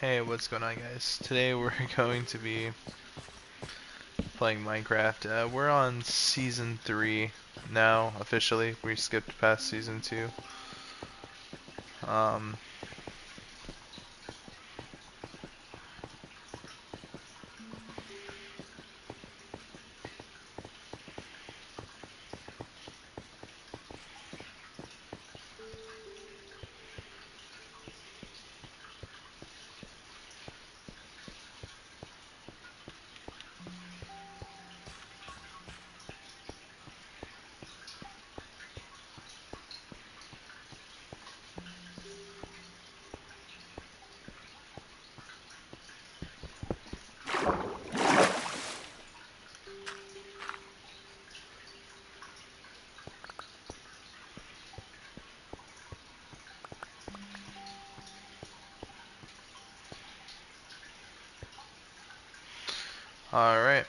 Hey, what's going on, guys? Today we're going to be playing Minecraft. We're on season 3 now, officially. We skipped past season 2. Um, Alright.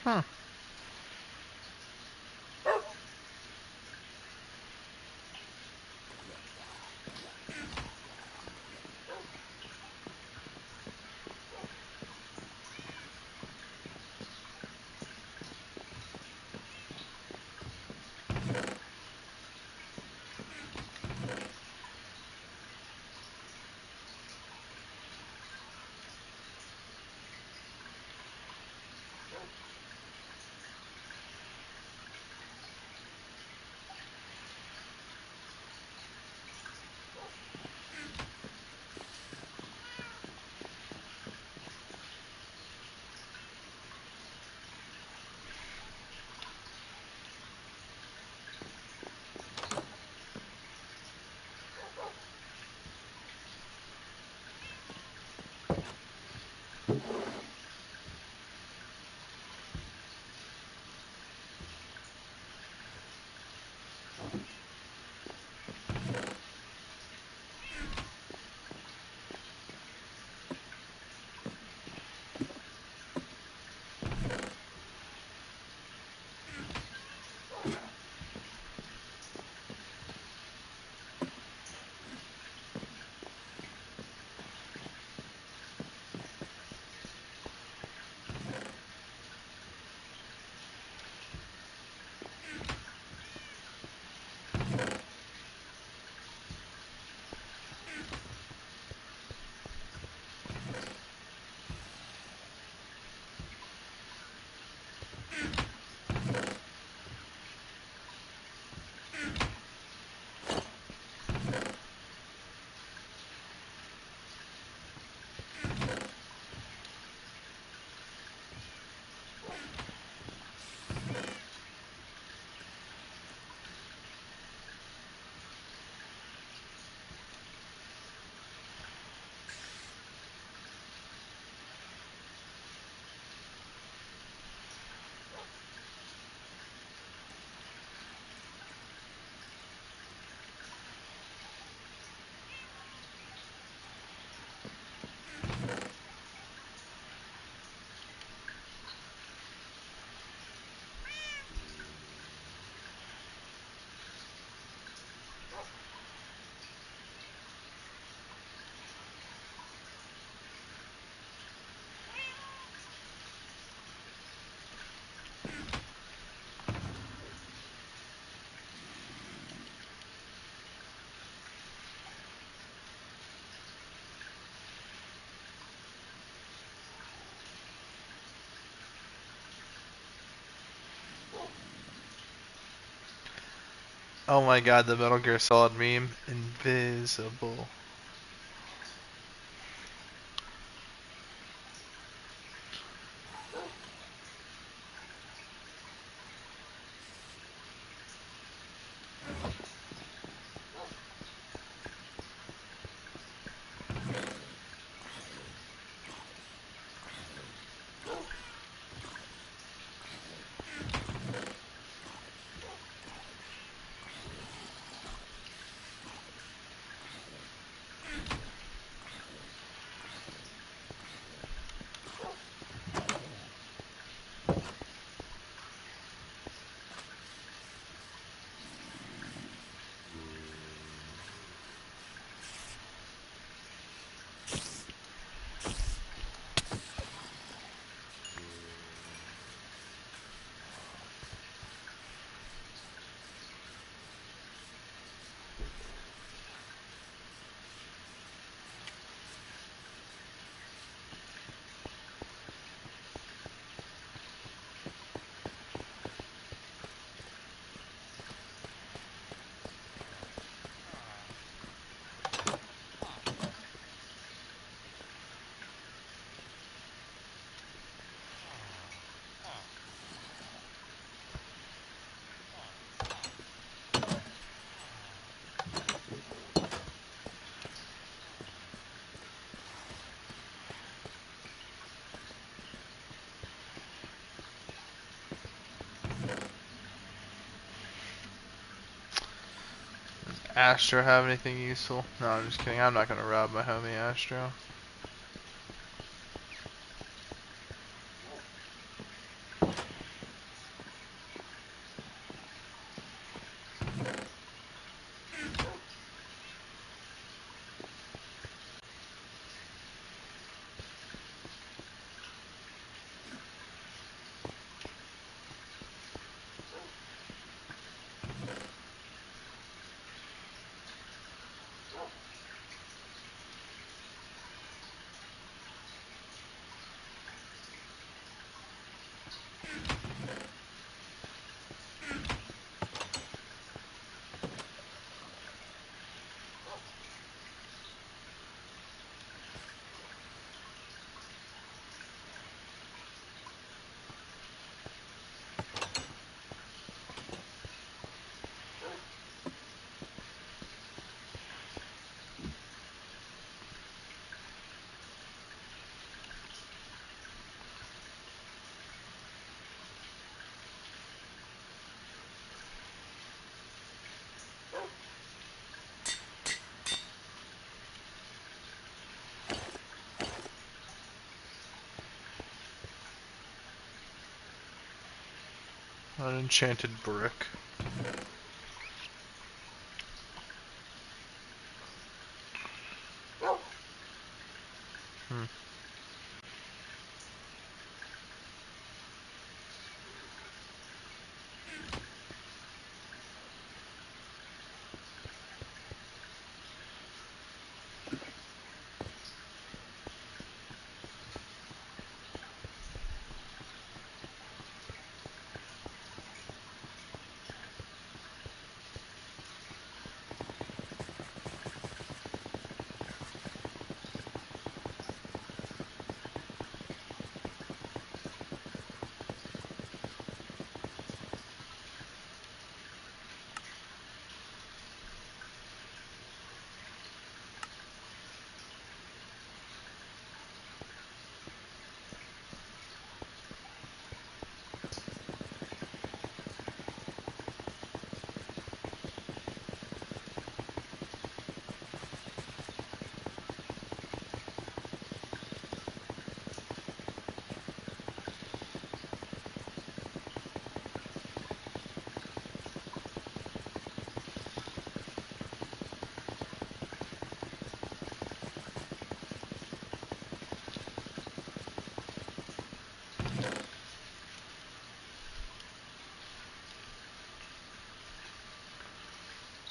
Huh. Oh my god, the Metal Gear Solid meme. Invisible. Astro have anything useful? No, I'm just kidding. I'm not gonna rob my homie Astro. An enchanted brick. Hmm.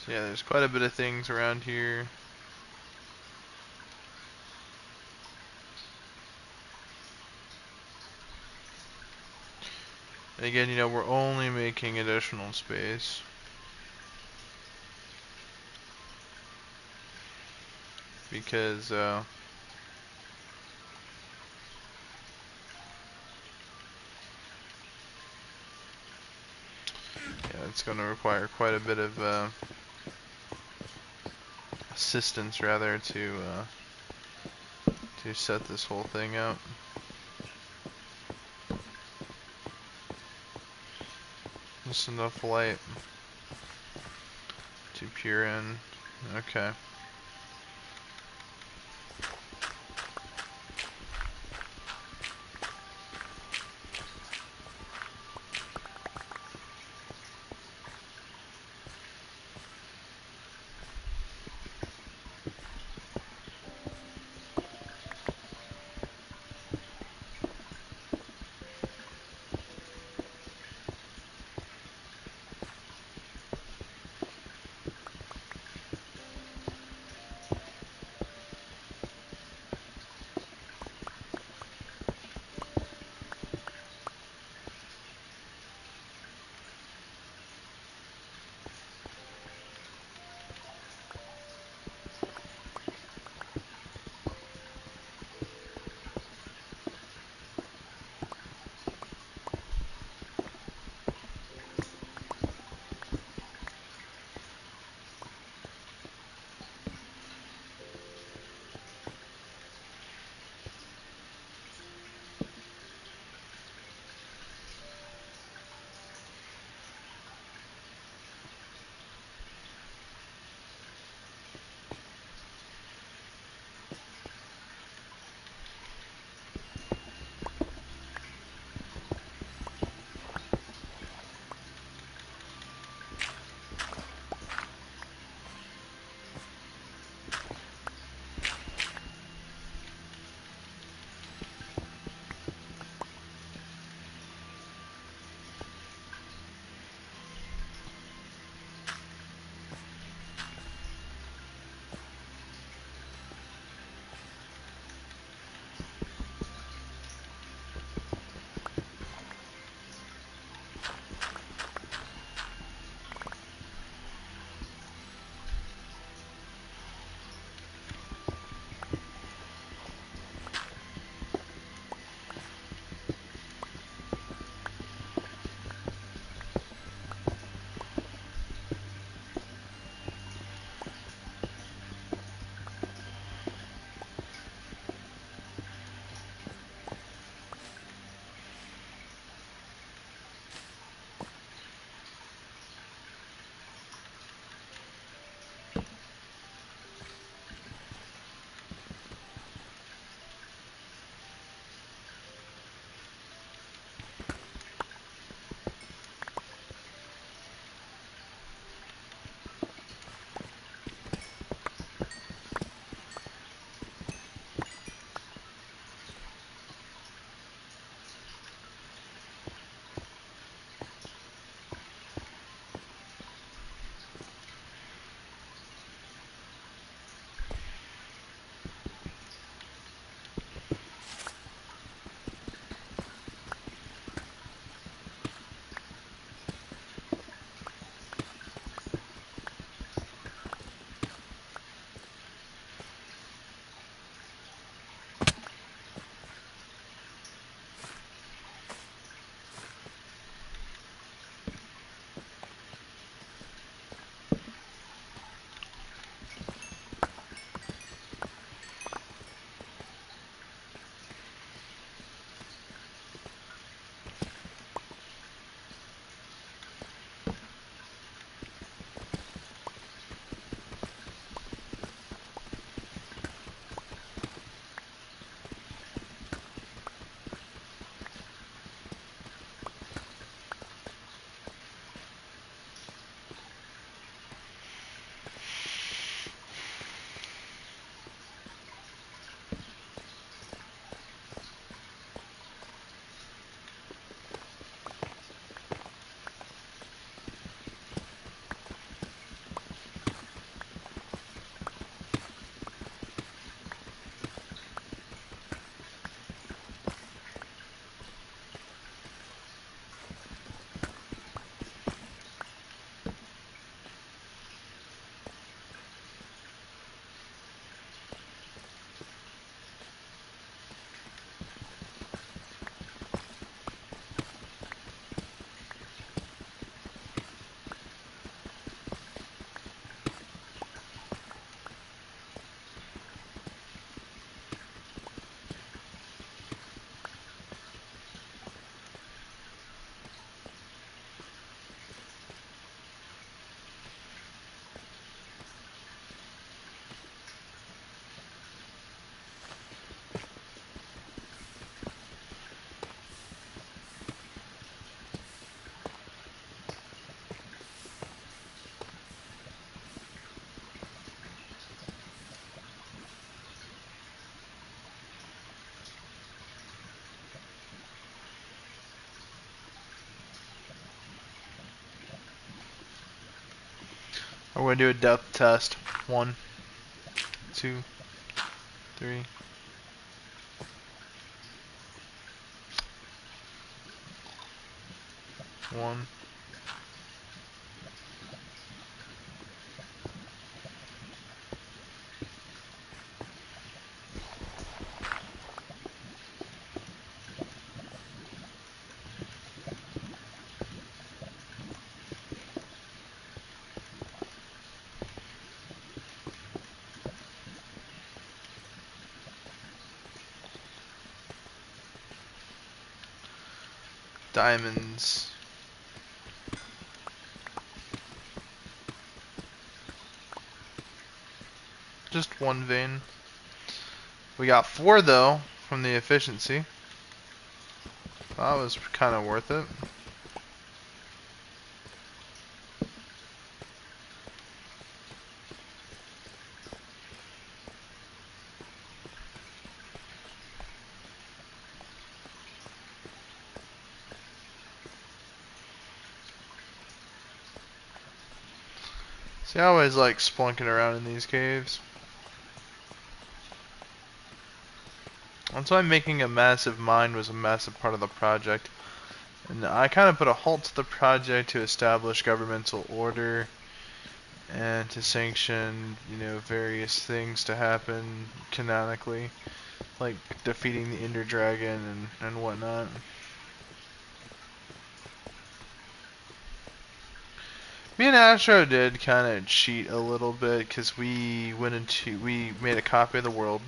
So yeah, there's quite a bit of things around here. And again, you know, we're only making additional space because yeah, it's going to require quite a bit of assistance rather to set this whole thing up. Just enough light to peer in. Okay. We're gonna do a depth test. 1, 2, 3. One. Diamonds. Just one vein. We got 4 though from the efficiency. That was kind of worth it. See, I always like splunking around in these caves. That's why making a massive mine was a massive part of the project. And I kind of put a halt to the project to establish governmental order and to sanction, various things to happen canonically, like defeating the Ender Dragon and whatnot. Me and Astro did kind of cheat a little bit because we made a copy of the world,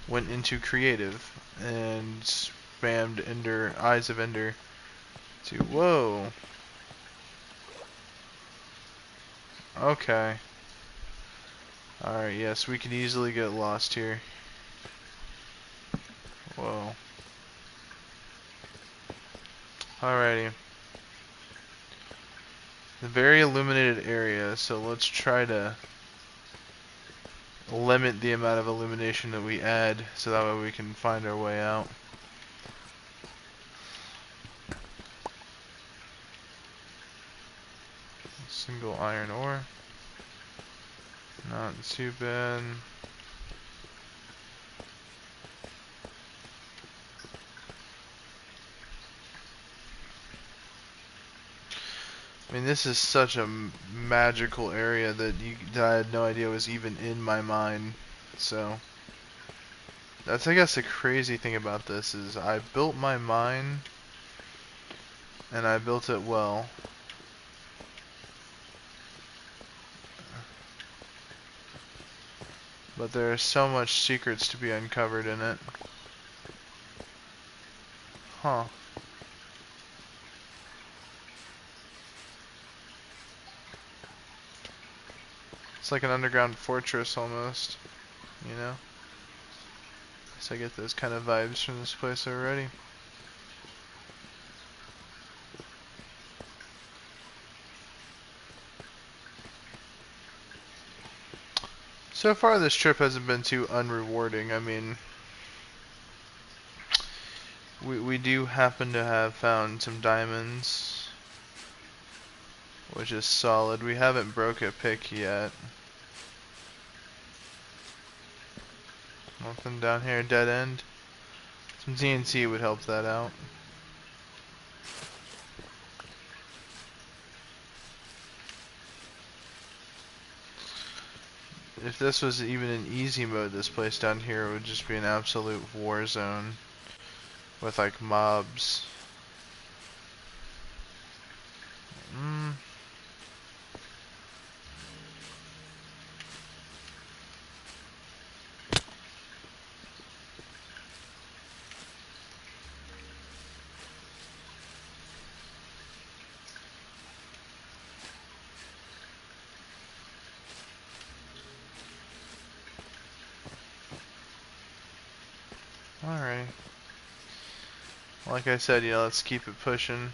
went into creative, and spammed Ender Eyes of Ender to whoa. Okay. Alright, yes, we can easily get lost here. Whoa. Alrighty. A very illuminated area, so let's try to limit the amount of illumination that we add so that way we can find our way out. Single iron ore. Not too bad. I mean, this is such a magical area that I had no idea was even in my mind. So that's, I guess, the crazy thing about this is I built my mine and I built it well. But there are so much secrets to be uncovered in it. Huh. It's like an underground fortress almost, you know? So I get those kind of vibes from this place already. So far this trip hasn't been too unrewarding. I mean, we do happen to have found some diamonds, which is solid. We haven't broke a pick yet. Nothing down here, dead end. Some TNT would help that out. If this was even in easy mode, this place down here would just be an absolute war zone with like mobs. Alright. Like I said, let's keep it pushing.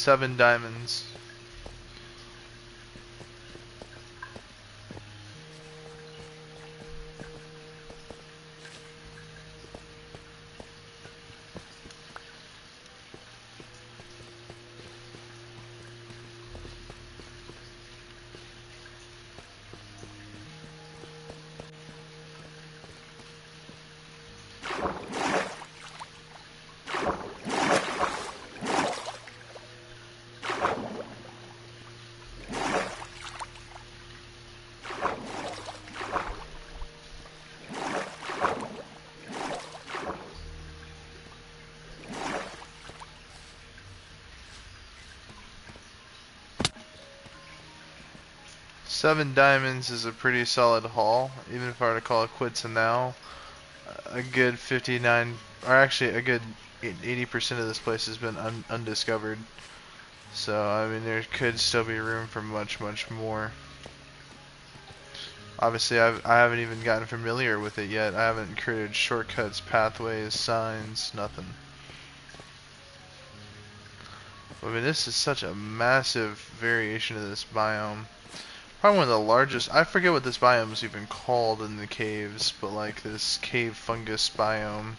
7 diamonds. Seven diamonds is a pretty solid haul, even if I were to call it quits now. A good 59, or actually a good 80% of this place has been undiscovered. So, I mean, there could still be room for much, much more. Obviously, I haven't even gotten familiar with it yet. I haven't created shortcuts, pathways, signs, nothing. I mean, this is such a massive variation of this biome. Probably one of the largest. I forget what this biome is even called in the caves, but like this cave fungus biome.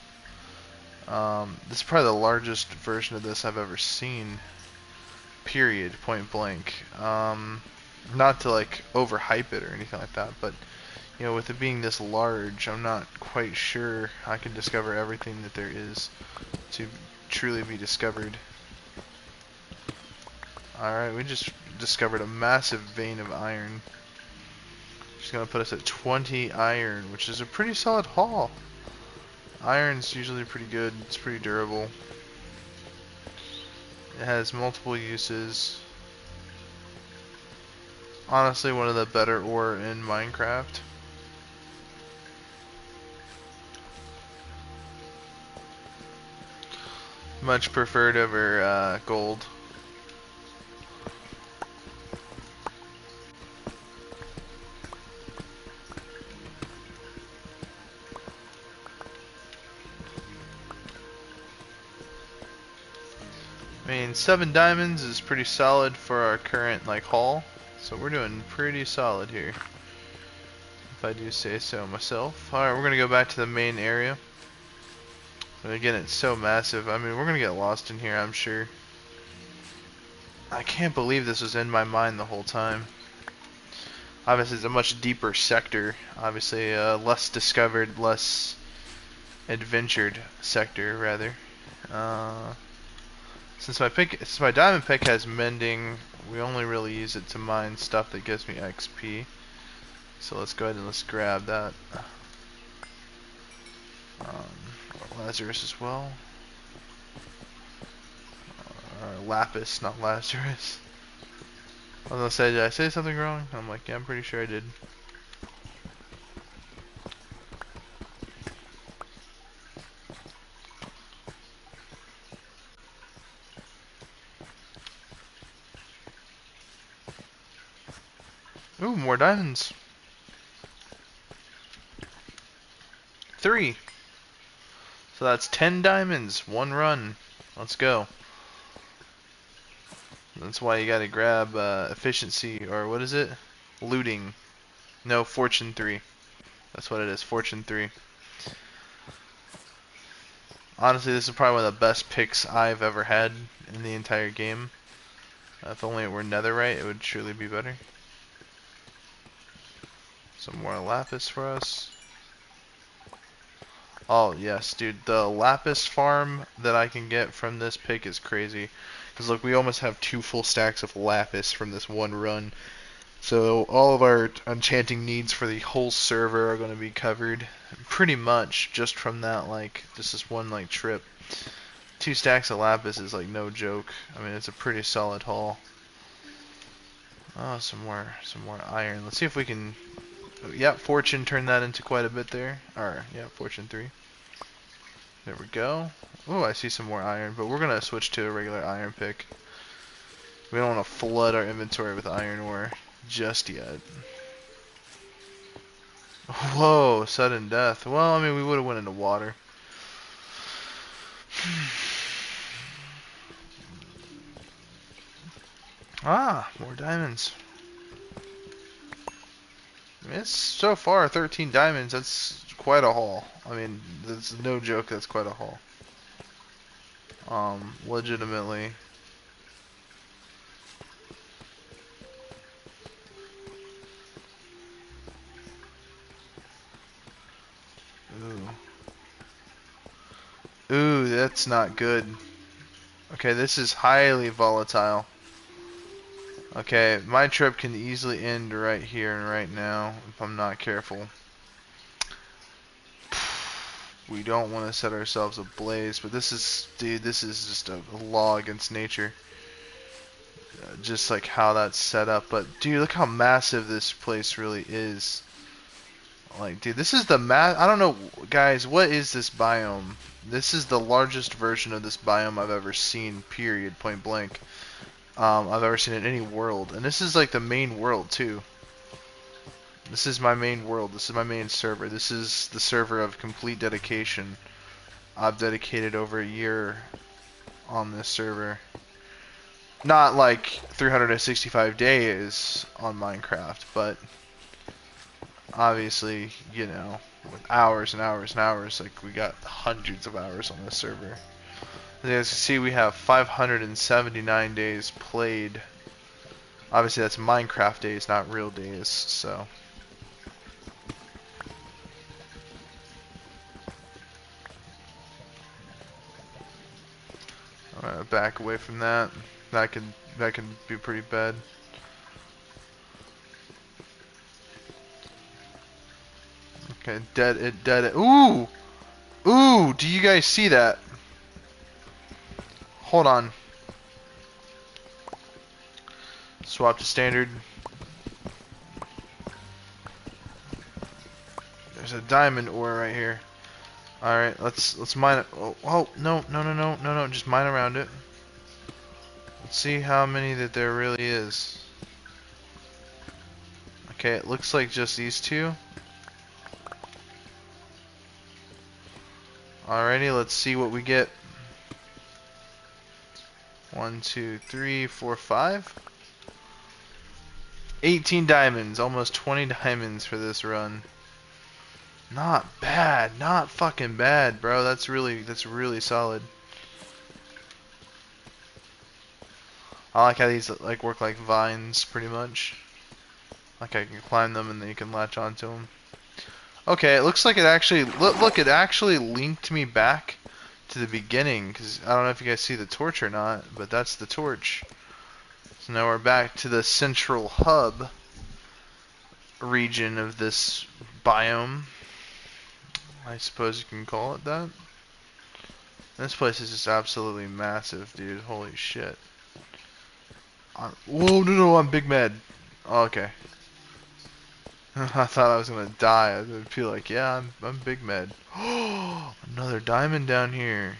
This is probably the largest version of this I've ever seen. Period. Point blank. Not to like overhype it or anything like that, but you know, with it being this large, I'm not quite sure I can discover everything that there is to truly be discovered. Alright, we just discovered a massive vein of iron. Just gonna put us at 20 iron, which is a pretty solid haul. Iron's usually pretty good, it's pretty durable. It has multiple uses. Honestly, one of the better ore in Minecraft. Much preferred over gold. I mean, 7 diamonds is pretty solid for our current like haul, so we're doing pretty solid here, if I do say so myself. Alright, we're gonna go back to the main area. And again, it's so massive. I mean, we're gonna get lost in here, I'm sure. I can't believe this was in my mind the whole time. Obviously, it's a much deeper sector. Obviously, less discovered, less adventured sector, rather. Since my diamond pick has mending, we only really use it to mine stuff that gives me XP. So let's go ahead and let's grab that. Lazarus as well. Lapis, not Lazarus. I was gonna say, did I say something wrong? I'm like, yeah, I'm pretty sure I did. Ooh, more diamonds. 3. So that's 10 diamonds, 1 run. Let's go. That's why you gotta grab efficiency, or what is it? Looting. No, fortune 3. That's what it is, fortune 3. Honestly, this is probably one of the best picks I've ever had in the entire game. If only it were netherite, it would truly be better. Some more lapis for us. Oh, yes, dude. The lapis farm that I can get from this pick is crazy. Because, look, we almost have 2 full stacks of lapis from this one run. So, all of our enchanting needs for the whole server are going to be covered pretty much just from that, like, just this one, like, trip. 2 stacks of lapis is, like, no joke. I mean, it's a pretty solid haul. Oh, some more iron. Let's see if we can... Yeah, fortune turned that into quite a bit there. Or, yeah, fortune 3. There we go. Oh, I see some more iron, but we're going to switch to a regular iron pick. We don't want to flood our inventory with iron ore just yet. Whoa, sudden death. Well, I mean, we would have went into water. Ah, more diamonds. I mean, it's so far 13 diamonds. That's quite a haul. I mean, that's no joke. That's quite a haul. Legitimately. Ooh. Ooh, that's not good. Okay, this is highly volatile. Okay, my trip can easily end right here and right now if I'm not careful. We don't want to set ourselves ablaze, but this is, dude, this is just a law against nature. Just like how that's set up. But, dude, look how massive this place really is. Like, dude, this is the I don't know, guys, what is this biome? This is the largest version of this biome I've ever seen, period, point blank. I've ever seen in any world. And this is like the main world, too. This is my main world. This is my main server. This is the server of complete dedication. I've dedicated over a year on this server. Not like 365 days on Minecraft, but obviously, you know, with hours and hours and hours, like we got hundreds of hours on this server. As you can see, we have 579 days played. Obviously, that's Minecraft days, not real days, so. I'm gonna back away from that. That can be pretty bad. Okay, dead. Ooh! Ooh! Do you guys see that? Hold on. Swap to standard. There's a diamond ore right here. All right, let's mine it. Oh no! Just mine around it. Let's see how many that there really is. Okay, it looks like just these two. Alrighty, let's see what we get. 1, 2, 3, 4, 5. 18 diamonds, almost 20 diamonds for this run. Not bad, not fucking bad, bro. That's really solid. I like how these like work like vines, pretty much. Like I can climb them and then you can latch onto them. Okay, it looks like it actually look. It actually linked me back to the beginning because I don't know if you guys see the torch or not, but that's the torch. So now we're back to the central hub region of this biome. I suppose you can call it that. This place is just absolutely massive, dude. Holy shit. Whoa, no, I'm big mad. Oh, okay. I thought I was gonna die. I would feel like, yeah, I'm big mad. Oh, another diamond down here.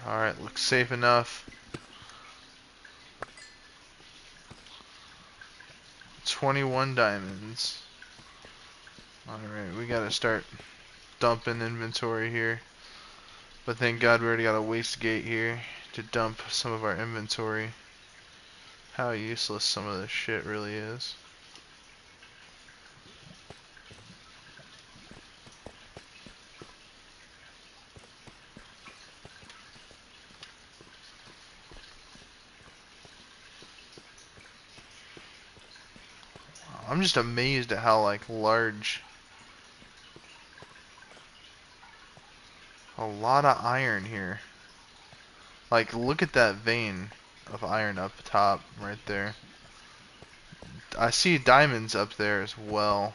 Alright, looks safe enough. 21 diamonds. Alright, we gotta start dumping inventory here. But thank God we already got a waste gate here to dump some of our inventory. How useless some of this shit really is. I'm just amazed at how like large. A lot of iron here. Like look at that vein of iron up top right there. I see diamonds up there as well.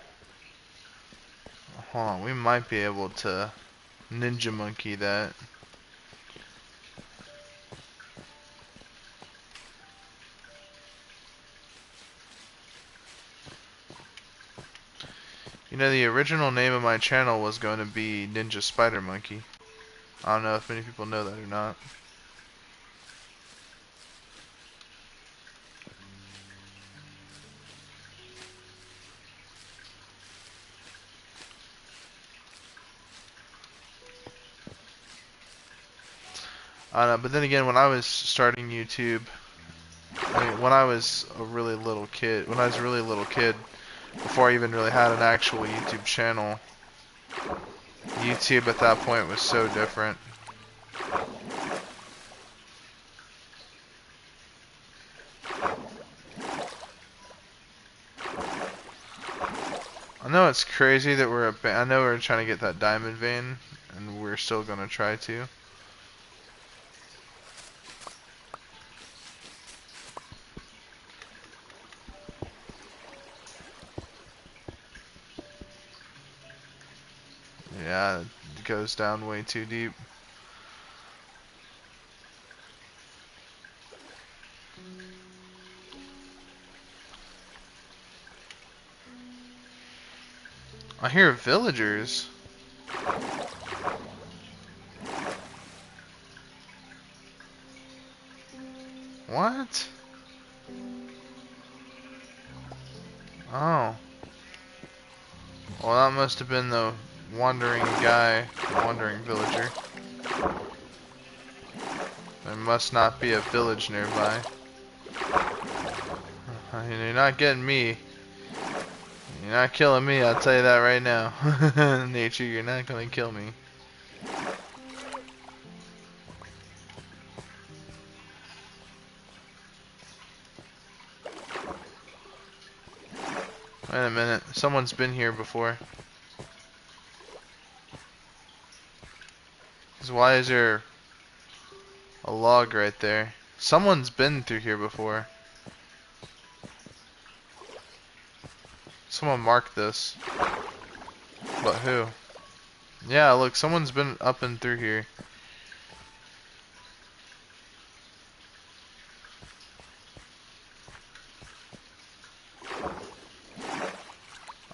Hold on, we might be able to ninja monkey that. You know, the original name of my channel was going to be Ninja Spider Monkey. I don't know if many people know that or not. But then again, when I was starting YouTube, I mean, when I was a really little kid, before I even really had an actual YouTube channel, YouTube at that point was so different. I know it's crazy that I know we're trying to get that diamond vein, and we're still gonna try to. Yeah, it goes down way too deep. I hear villagers. What? Oh. Well, that must have been the wandering wandering villager. There must not be a village nearby. You're not getting me. You're not killing me, I'll tell you that right now. Nature, you're not gonna kill me. Wait a minute, someone's been here before. 'Cause why is there a log right there? Someone's been through here before. Someone marked this. But who? Yeah, look, someone's been up and through here.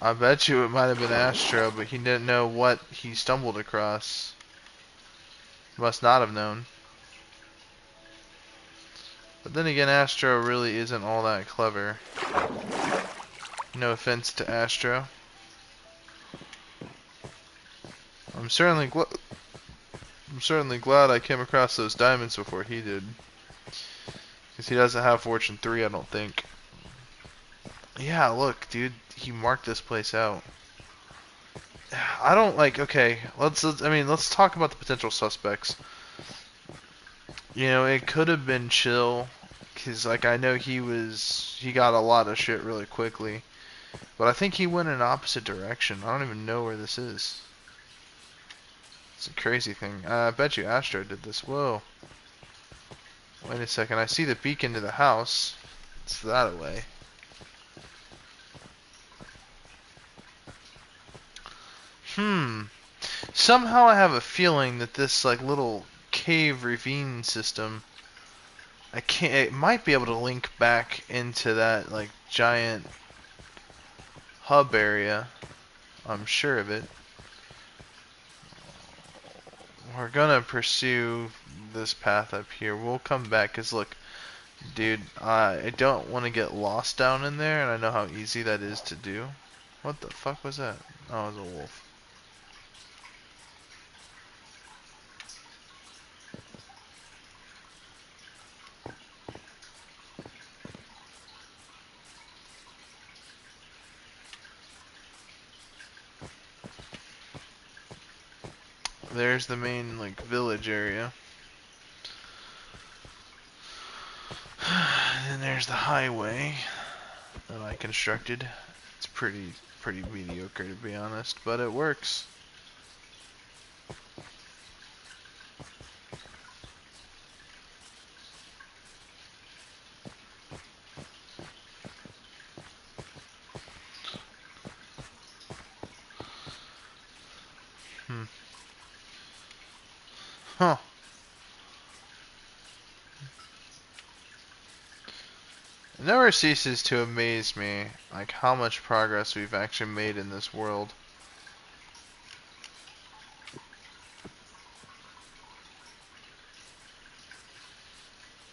I bet you it might have been Astro, but he didn't know what he stumbled across. Must not have known. But then again, Astro really isn't all that clever. No offense to Astro. I'm certainly glad I came across those diamonds before he did. Because he doesn't have Fortune 3, I don't think. Yeah, look, dude, he marked this place out. I don't like, okay, let's talk about the potential suspects. You know, it could have been Chill, because, like, I know he got a lot of shit really quickly. But I think he went in an opposite direction. I don't even know where this is. It's a crazy thing. I bet you Astro did this. Whoa. Wait a second, I see the beacon to the house. It's that away. Somehow I have a feeling that this, like, little cave ravine system, it might be able to link back into that, like, giant hub area. I'm sure of it. We're gonna pursue this path up here. We'll come back, because look, dude, I don't want to get lost down in there, and I know how easy that is to do. What the fuck was that? Oh, it was a wolf. There's the main, like, village area. And there's the highway that I constructed. It's pretty mediocre, to be honest, but it works. Huh. It never ceases to amaze me, like, how much progress we've actually made in this world.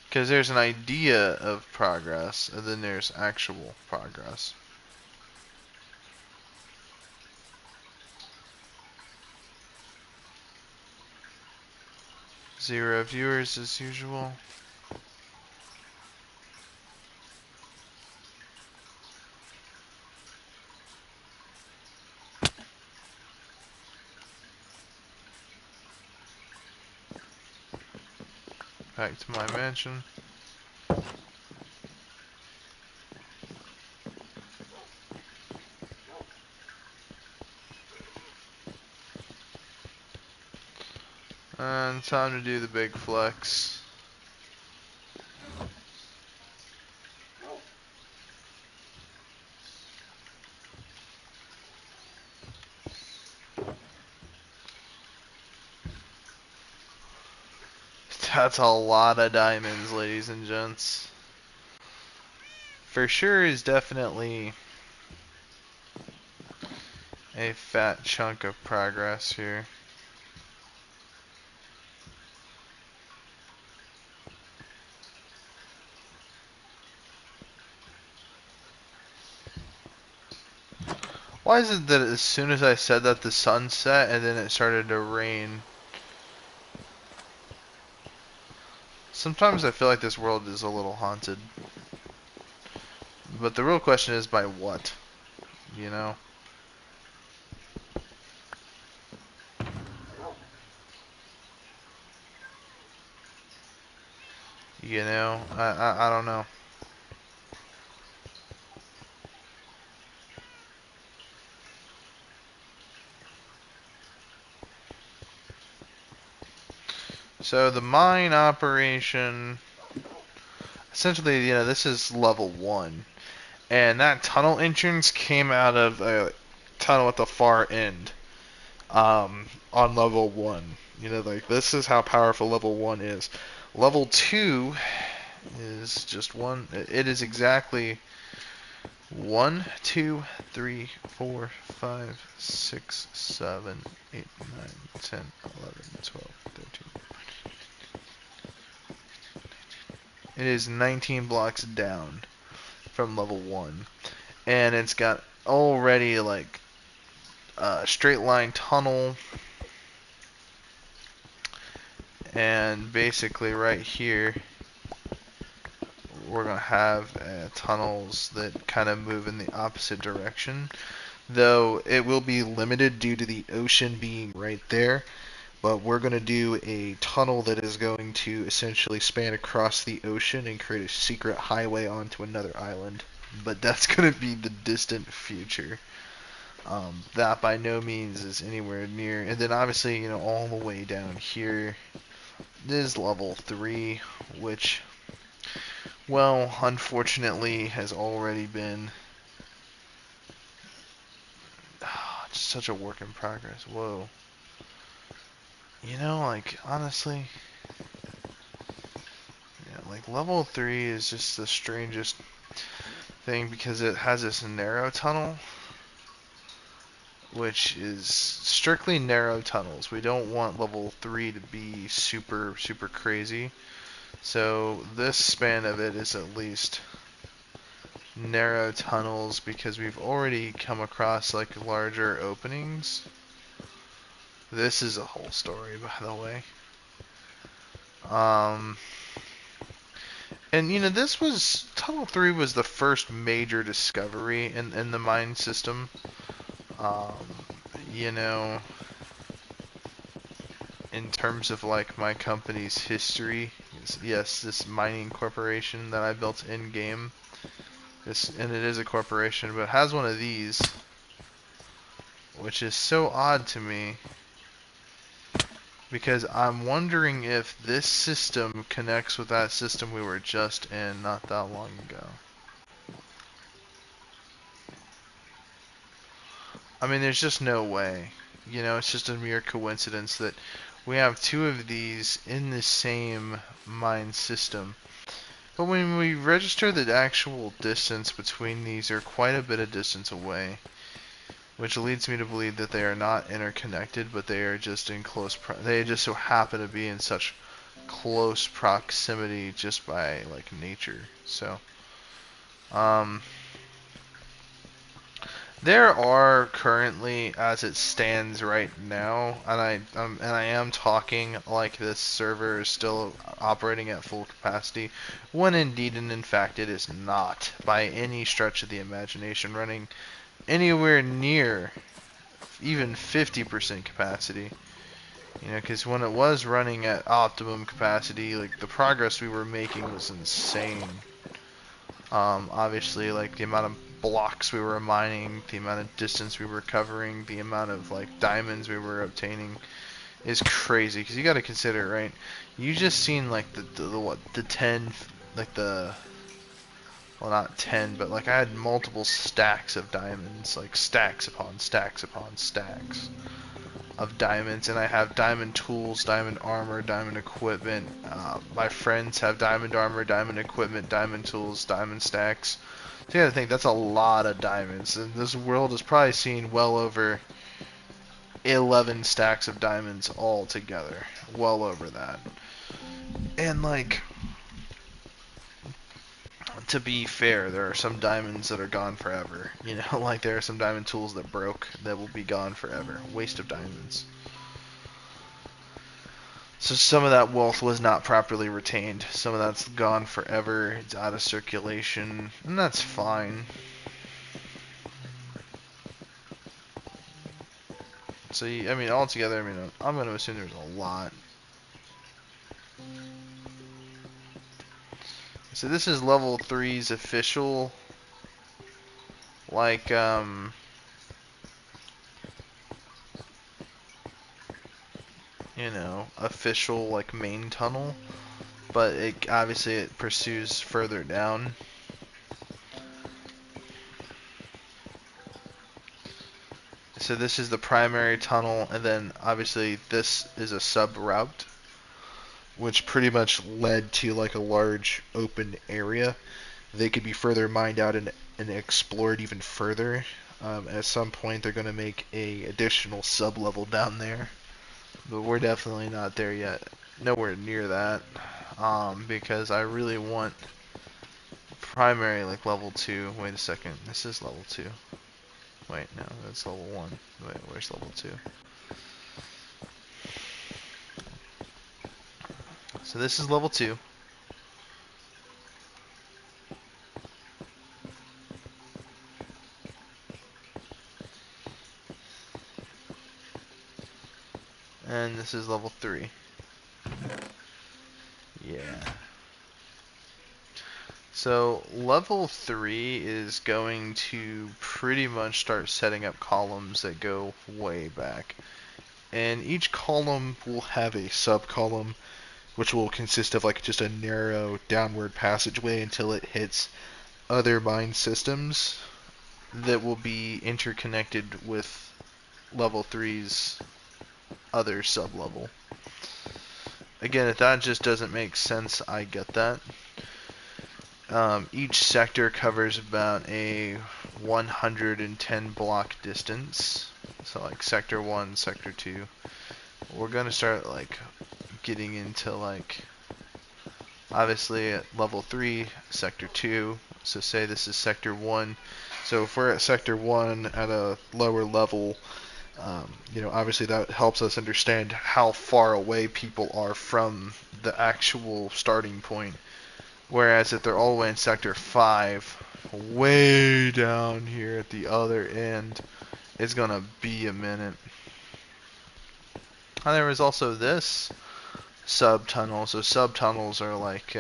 Because there's an idea of progress, and then there's actual progress. 0 viewers as usual. Back to my mansion. And time to do the big flex. That's a lot of diamonds, ladies and gents. For sure is definitely a fat chunk of progress here. Why is it that as soon as I said that the sun set and then it started to rain? Sometimes I feel like this world is a little haunted. But the real question is by what? You know? I don't know. So the mine operation, essentially, this is level 1. And that tunnel entrance came out of a tunnel at the far end, on level 1. Like, this is how powerful level 1 is. Level 2 is just one. It is exactly 1, 2, 3, 4, 5, 6, 7, 8, 9, 10, 11, 12, 13. It is 19 blocks down from level 1. And it's got already like a straight line tunnel. And basically right here we're going to have tunnels that kind of move in the opposite direction. Though it will be limited due to the ocean being right there. But we're going to do a tunnel that is going to essentially span across the ocean and create a secret highway onto another island. But that's going to be the distant future. That by no means is anywhere near. And then obviously, all the way down here is level 3, which, well, unfortunately has already been just such a work in progress. Whoa. Like, honestly, like level 3 is just the strangest thing because it has this narrow tunnel, which is strictly narrow tunnels. We don't want level 3 to be super, super crazy. So this span of it is at least narrow tunnels because we've already come across like larger openings. This is a whole story, by the way. And this was Tunnel 3 was the first major discovery in the mine system. Um, you know, in terms of like my company's history, yes, this mining corporation that I built in game. And it is a corporation, but it has one of these, which is so odd to me because I'm wondering if this system connects with that system we were just in not that long ago. I mean, there's just no way. It's just a mere coincidence that we have two of these in the same mine system. But when we register the actual distance between these, are quite a bit of distance away. Which leads me to believe that they are not interconnected, but they are just in they just so happen to be in such close proximity just by like nature. So, There are currently, as it stands right now, and I am talking like this server is still operating at full capacity, when indeed and in fact it is not by any stretch of the imagination running anywhere near even 50% capacity. You know, because when it was running at optimum capacity, like the progress we were making was insane. Obviously, like the amount of blocks we were mining, the amount of distance we were covering, the amount of like diamonds we were obtaining is crazy. Because you got to consider, right? You just seen like the what the 10, like the well not 10, but like I had multiple stacks of diamonds, like stacks upon stacks upon stacks of diamonds, and I have diamond tools, diamond armor, diamond equipment. My friends have diamond armor, diamond equipment, diamond tools, diamond stacks. So you gotta think that's a lot of diamonds, and this world has probably seen well over 11 stacks of diamonds all together, well over that. And like, to be fair, there are some diamonds that are gone forever. You know, like there are some diamond tools that broke that will be gone forever. Waste of diamonds. So some of that wealth was not properly retained. Some of that's gone forever. It's out of circulation, and that's fine. So I mean, altogether, I mean, I'm going to assume there's a lot. So this is level three's official, like, you know, official like main tunnel, but it obviously it pursues further down. So this is the primary tunnel, and then obviously this is a sub route, which pretty much led to like a large open area. They could be further mined out and explored even further. At some point, they're going to make a additional sub level down there, but we're definitely not there yet. Nowhere near that, because I really want primary like level 2. Wait a second, this is level 2. Wait, no, that's level 1. Wait, where's level 2? So this is level 2. And this is level 3. Yeah. So level 3 is going to pretty much start setting up columns that go way back. And each column will have a sub-column, which will consist of like just a narrow downward passageway until it hits other mine systems that will be interconnected with level three's other sub-level. Again, if that just doesn't make sense, I get that. Each sector covers about a 110 block distance. So like sector 1, sector 2. We're going to start like getting into like obviously at level 3, sector 2. So say this is sector 1. So if we're at sector 1 at a lower level, you know, obviously that helps us understand how far away people are from the actual starting point. Whereas if they're all the way in sector 5, way down here at the other end, it's gonna be a minute. And there was also this sub-tunnel. So sub-tunnels are like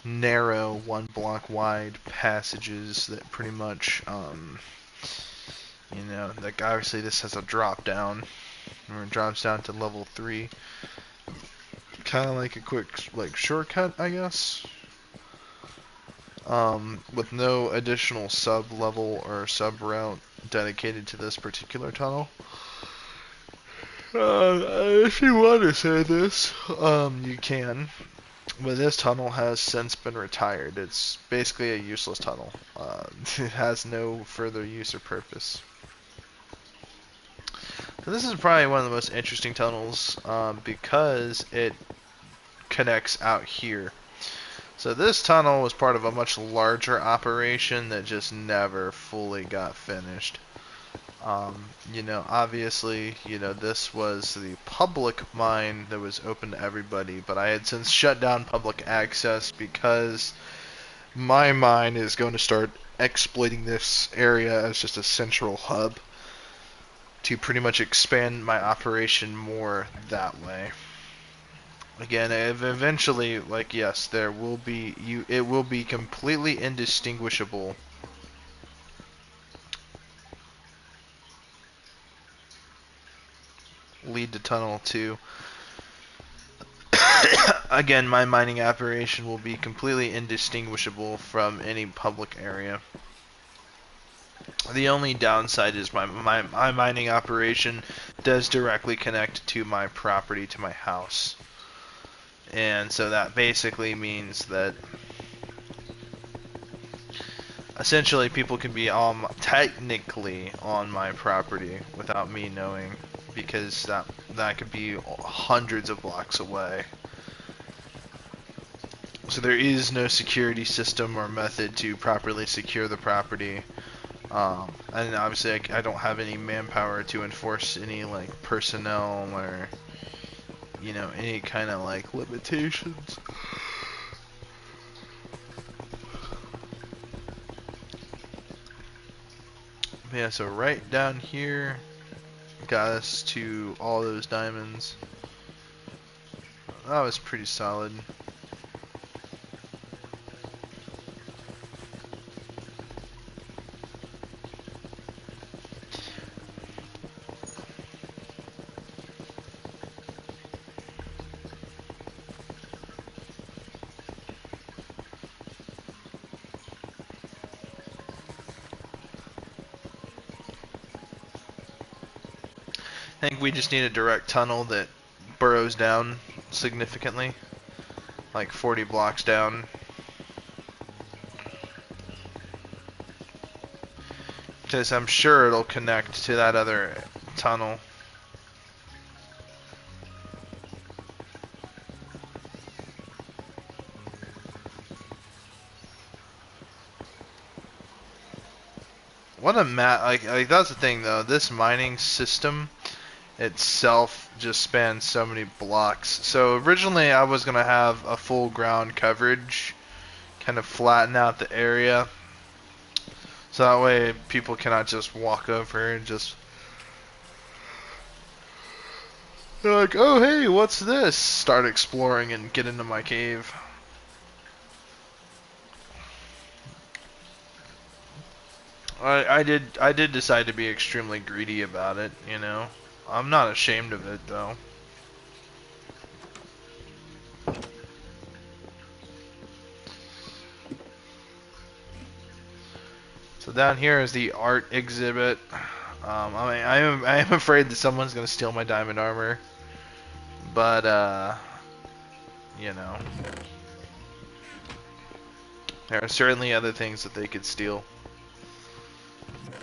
narrow, 1 block wide passages that pretty much, you know, like obviously this has a drop down, where it drops down to level 3. Kind of like a quick like shortcut, I guess. With no additional sub-level or sub-route dedicated to this particular tunnel. If you want to say this, you can. But this tunnel has since been retired. It's basically a useless tunnel. It has no further use or purpose. So this is probably one of the most interesting tunnels because it connects out here. So this tunnel was part of a much larger operation that just never fully got finished. You know, obviously, you know, this was the public mine that was open to everybody, but I had since shut down public access because my mine is going to start exploiting this area as just a central hub to pretty much expand my operation more that way. Again, eventually, like, yes, there will be it will be completely indistinguishable. Lead to tunnel 2. Again, my mining operation will be completely indistinguishable from any public area. The only downside is my mining operation does directly connect to my property, to my house. And so that basically means that essentially people can be technically on my property without me knowing, because that could be hundreds of blocks away. So there is no security system or method to properly secure the property. And obviously I don't have any manpower to enforce any like personnel or, you know, any kind of like limitations. Yeah, so right down here got us to all those diamonds. That was pretty solid. I think we just need a direct tunnel that burrows down significantly, like 40 blocks down. Because I'm sure it'll connect to that other tunnel. What a like that's the thing though. This mining system itself just spans so many blocks. So originally I was gonna have a full ground coverage, kind of flatten out the area, so that way people cannot just walk over and just, they're like, oh hey, what's this? Start exploring and get into my cave. I did decide to be extremely greedy about it, you know. I'm not ashamed of it though. So down here is the art exhibit. I mean, I am afraid that someone's gonna steal my diamond armor, but you know, there are certainly other things that they could steal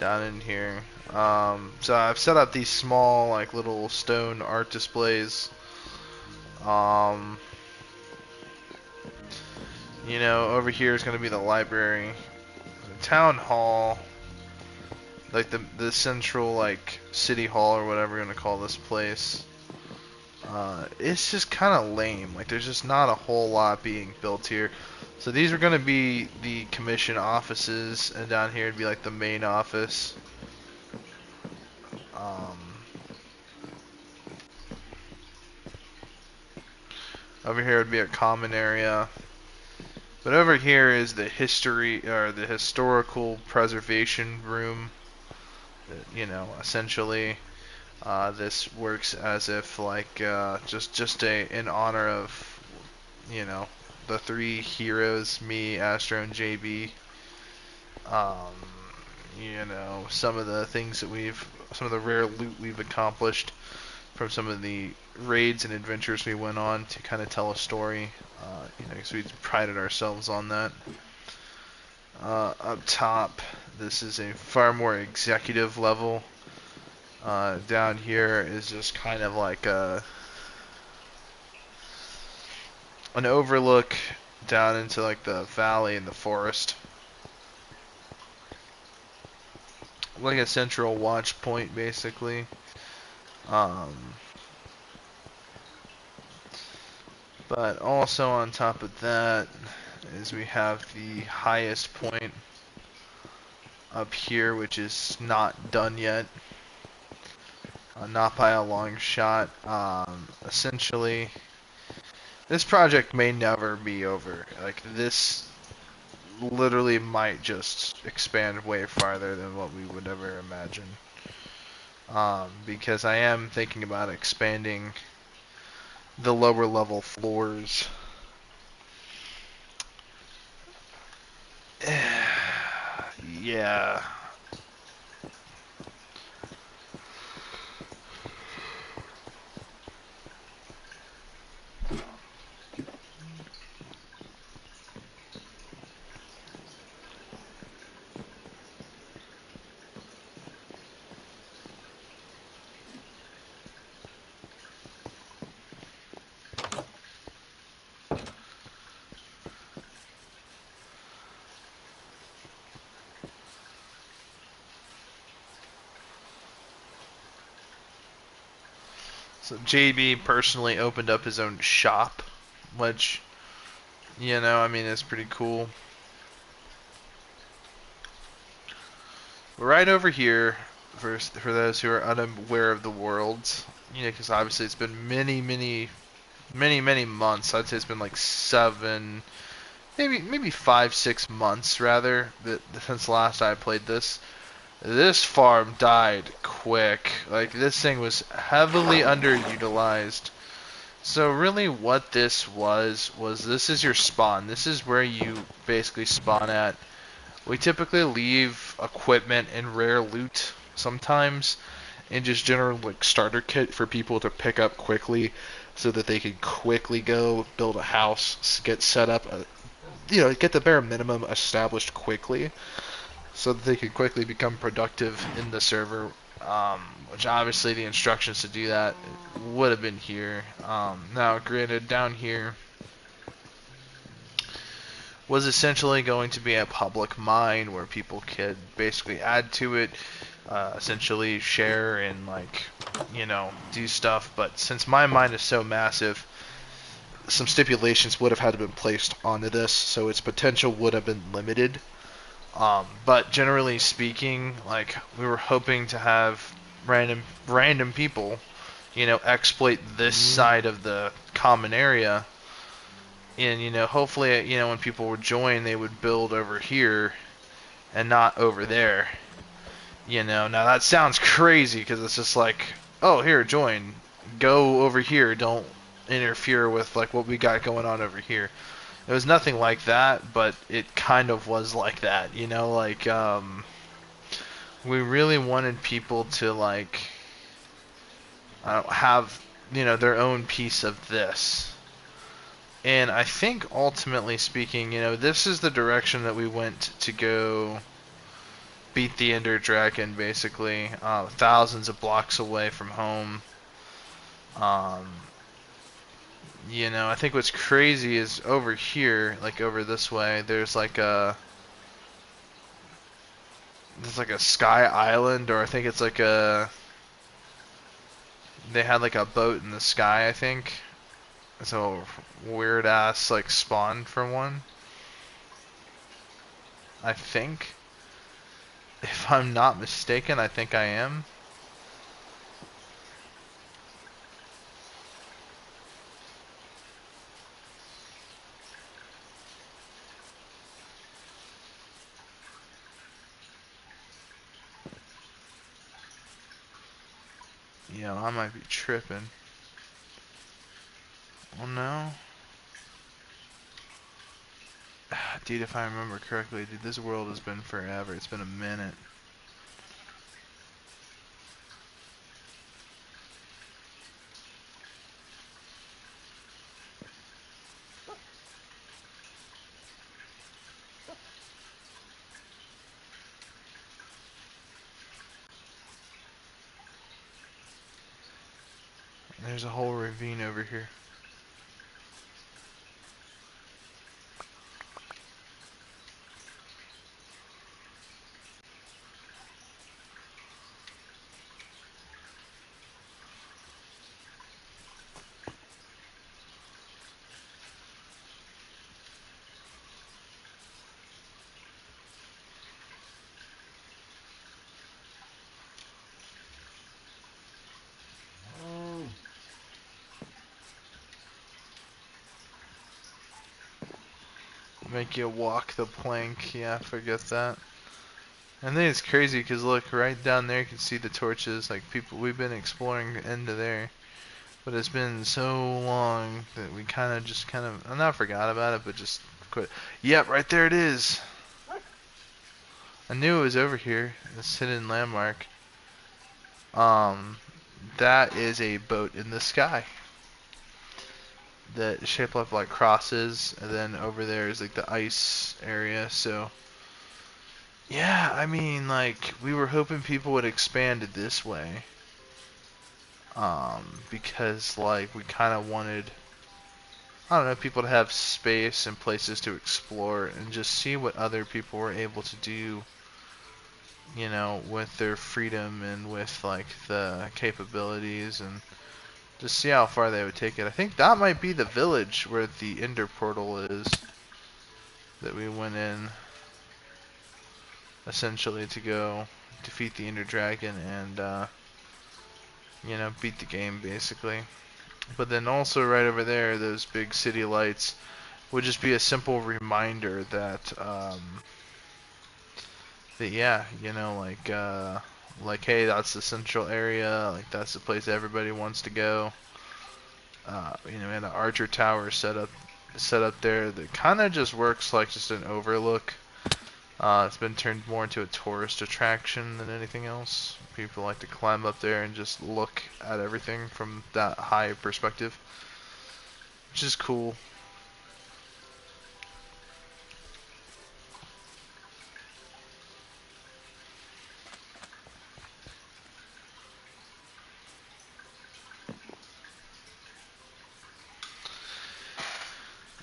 down in here. So I've set up these small, like, little stone art displays. You know, over here is going to be the library, the town hall, like the central, like, city hall or whatever you're going to call this place. It's just kind of lame. Like, there's just not a whole lot being built here. So these are going to be the commission offices, and down here would be like the main office. Over here would be a common area. But over here is the history, or the historical preservation room. You know, essentially, this works as if like just in honor of, you know, the three heroes, me, Astro, and JB. You know, some of the things that some of the rare loot we've accomplished from some of the raids and adventures we went on to kind of tell a story. You know, because we prided ourselves on that. Up top, this is a far more executive level. Down here is just kind of like an overlook down into like the valley and the forest. Like a central watch point, basically. Um, but also on top of that is we have the highest point up here, which is not done yet. Not by a long shot. Essentially, this project may never be over. Like, this literally might just expand way farther than what we would ever imagine. Because I am thinking about expanding the lower level floors. Yeah. So JB personally opened up his own shop, which, I mean, is pretty cool. Right over here, for those who are unaware of the worlds, because obviously it's been many months. I'd say it's been like 7, maybe 5, 6 months rather, that since last I played this. This farm died quick. Like, this thing was heavily underutilized. So really what this was this is your spawn. This is where you basically spawn at. We typically leave equipment and rare loot sometimes, and just general like starter kit for people to pick up quickly so that they can quickly go build a house, get set up, get the bare minimum established quickly so that they can quickly become productive in the server. Which obviously the instructions to do that would have been here. Now, granted, down here was essentially going to be a public mine where people could basically add to it, essentially share and do stuff. But since my mine is so massive, some stipulations would have had to been placed onto this, so its potential would have been limited. But generally speaking, like, we were hoping to have random people, exploit this side of the common area, and hopefully, when people would join, they would build over here and not over there. Now that sounds crazy because it's just like, oh, here, join, go over here, don't interfere with like what we got going on over here. It was nothing like that, but it kind of was like that, we really wanted people to have, their own piece of this. And I think ultimately speaking, this is the direction that we went to go beat the Ender Dragon, basically, thousands of blocks away from home. I think what's crazy is over here, like over this way, there's like a sky island, or I think it's like they had like a boat in the sky, I think. So weird ass like spawn for one. I think. If I'm not mistaken, I think I am. I might be tripping. Oh no. Dude, if I remember correctly, dude, this world has been forever. It's been a minute. There's a whole ravine over here. Make you walk the plank. Yeah, forget that. I think it's crazy because look, right down there you can see the torches. Like people, we've been exploring into there. But it's been so long that we I not forgot about it, but just quit. Yep, right there it is. I knew it was over here. This hidden landmark. Um, that is a boat in the sky that shaped up like crosses, and then over there is like the ice area. So yeah, I mean, like we were hoping people would expand it this way, because like we kind of wanted, I don't know, people to have space and places to explore and just see what other people were able to do, you know, with their freedom and with like the capabilities, and just see how far they would take it. I think that might be the village where the Ender portal is that we went in essentially to go defeat the Ender Dragon and you know, beat the game basically. But then also right over there, those big city lights would just be a simple reminder that that yeah, you know, like hey, that's the central area, like that's the place everybody wants to go. You know, and an archer tower set up there that kind of just works like just an overlook. It's been turned more into a tourist attraction than anything else. People like to climb up there and just look at everything from that high perspective, which is cool.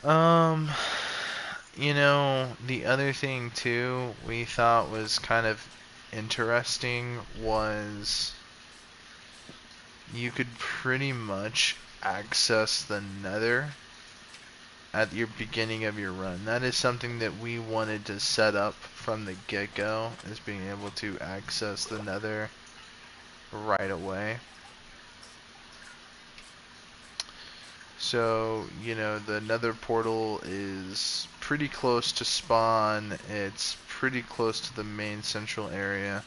Um, you know, the other thing too we thought was kind of interesting was you could pretty much access the Nether at your beginning of your run. That is something that we wanted to set up from the get-go, is being able to access the Nether right away. So, you know, the Nether portal is pretty close to spawn. It's pretty close to the main central area.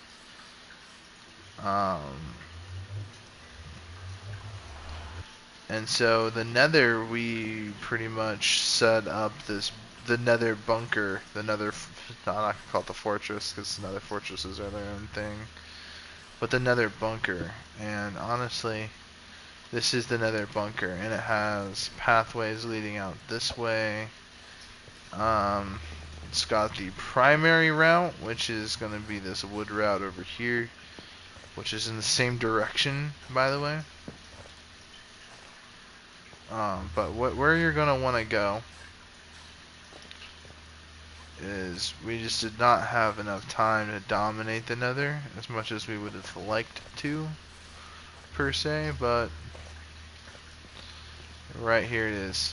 And so the Nether, we pretty much set up the Nether bunker, I'm not gonna call it the fortress because Nether fortresses are their own thing, but the Nether bunker. And honestly, this is the Nether bunker, and it has pathways leading out this way. It's got the primary route, which is going to be this wood route over here, which is in the same direction, by the way. But where you're going to want to go is, we just did not have enough time to dominate the Nether as much as we would have liked to, per se, but right here it is.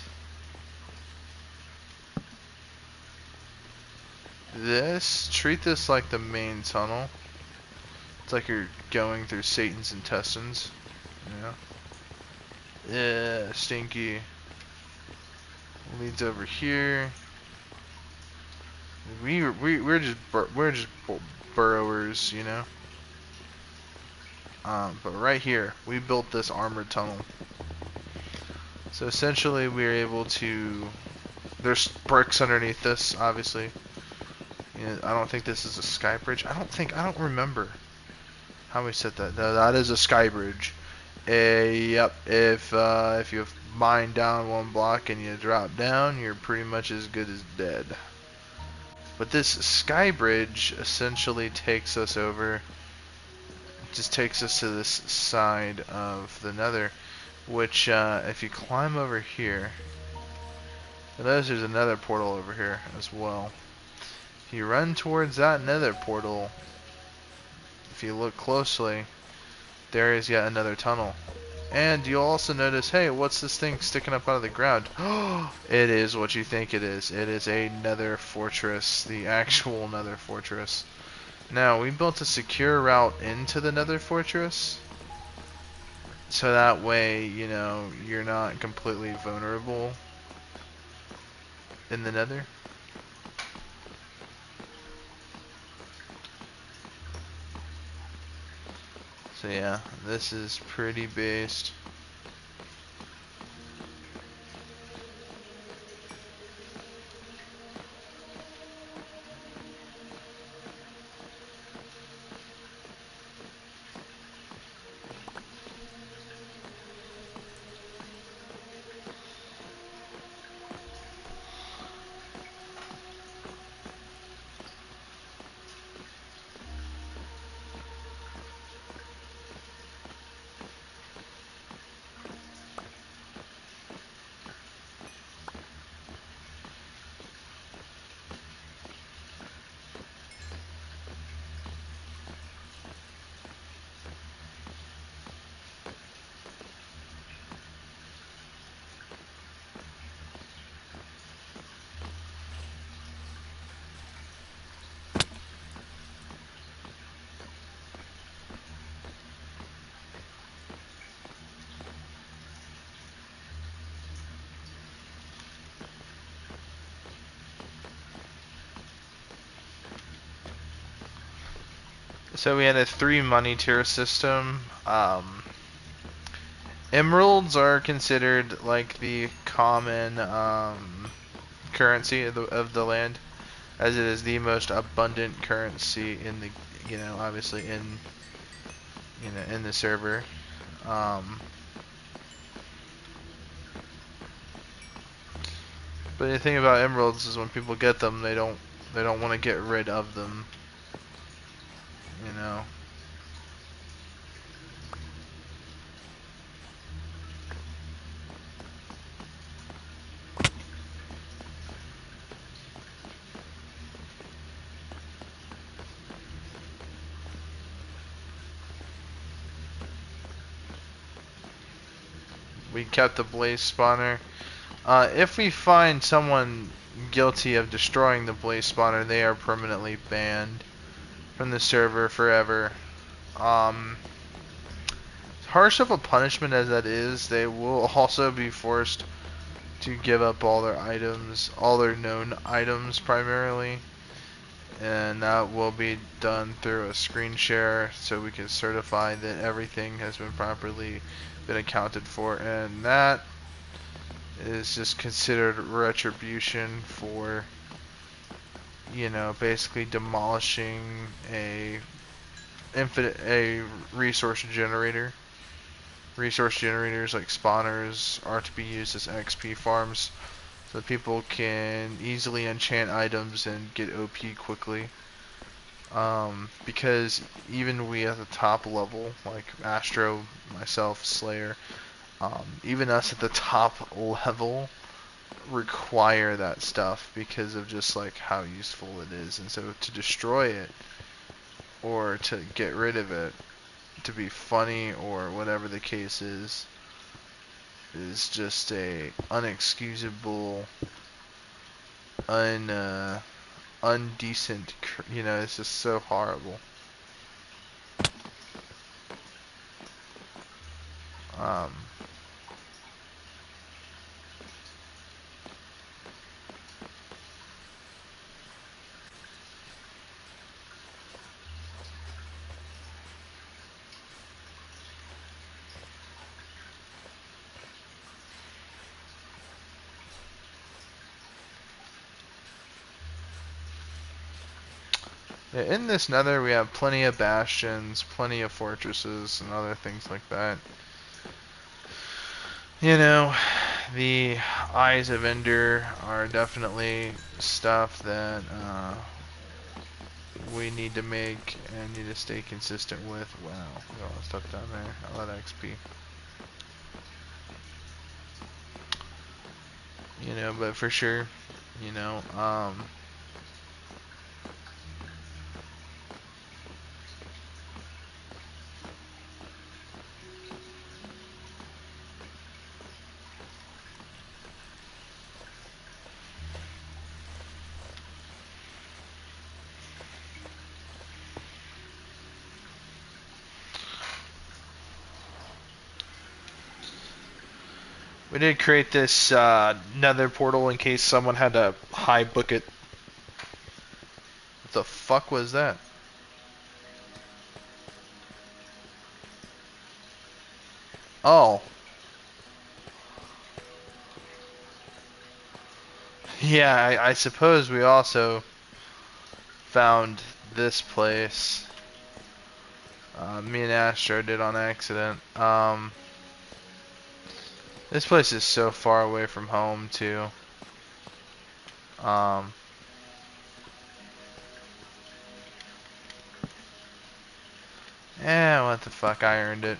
Treat this like the main tunnel. It's like you're going through Satan's intestines, you know? Yeah, stinky. Leads over here. We're just burrowers, you know. But right here, we built this armored tunnel. So essentially, we are able to. There's bricks underneath this, obviously. You know, I don't think this is a sky bridge. I don't remember how we set that. No, that is a sky bridge. Yep. If you mine down one block and you drop down, you're pretty much as good as dead. But this sky bridge essentially takes us over. Just takes us to this side of the Nether, which if you climb over here, notice there's another portal over here as well. If you run towards that Nether portal, if you look closely, there is yet another tunnel. And you'll also notice, hey, what's this thing sticking up out of the ground? It is what you think it is. It is a Nether fortress, the actual Nether fortress. Now, we built a secure route into the Nether fortress, so that way, you know, you're not completely vulnerable in the Nether. So yeah, this is pretty based. So we had a 3 money tier system. Emeralds are considered like the common currency of the land, as it is the most abundant currency in the, obviously in the server. Um, but the thing about emeralds is when people get them, they don't want to get rid of them. You know. We kept the blaze spawner. If we find someone guilty of destroying the blaze spawner, they are permanently banned from the server forever. Um, Harsh of a punishment as that is, they will also be forced to give up all their items, all their known items primarily, and that will be done through a screen share so we can certify that everything has been properly been accounted for, and that is just considered retribution for, basically demolishing a resource generator. Resource generators like spawners are to be used as XP farms so that people can easily enchant items and get OP quickly. Because even we at the top level, like Astro, myself, Slayer, even us at the top level require that stuff because of just like how useful it is. And so to destroy it or to get rid of it, to be funny or whatever the case is just a unexcusable, un undecent. It's just so horrible. Um, in this nether, we have plenty of bastions, plenty of fortresses, and other things like that. The Eyes of Ender are definitely stuff that we need to make and need to stay consistent with. Wow, got all that stuff down there. A lot of XP. But for sure, you know, um, we did create this nether portal in case someone had to high book it. What the fuck was that? Oh. Yeah, I suppose we also found this place. Me and Astro did on accident. This place is so far away from home, too. Um, what the fuck, I earned it.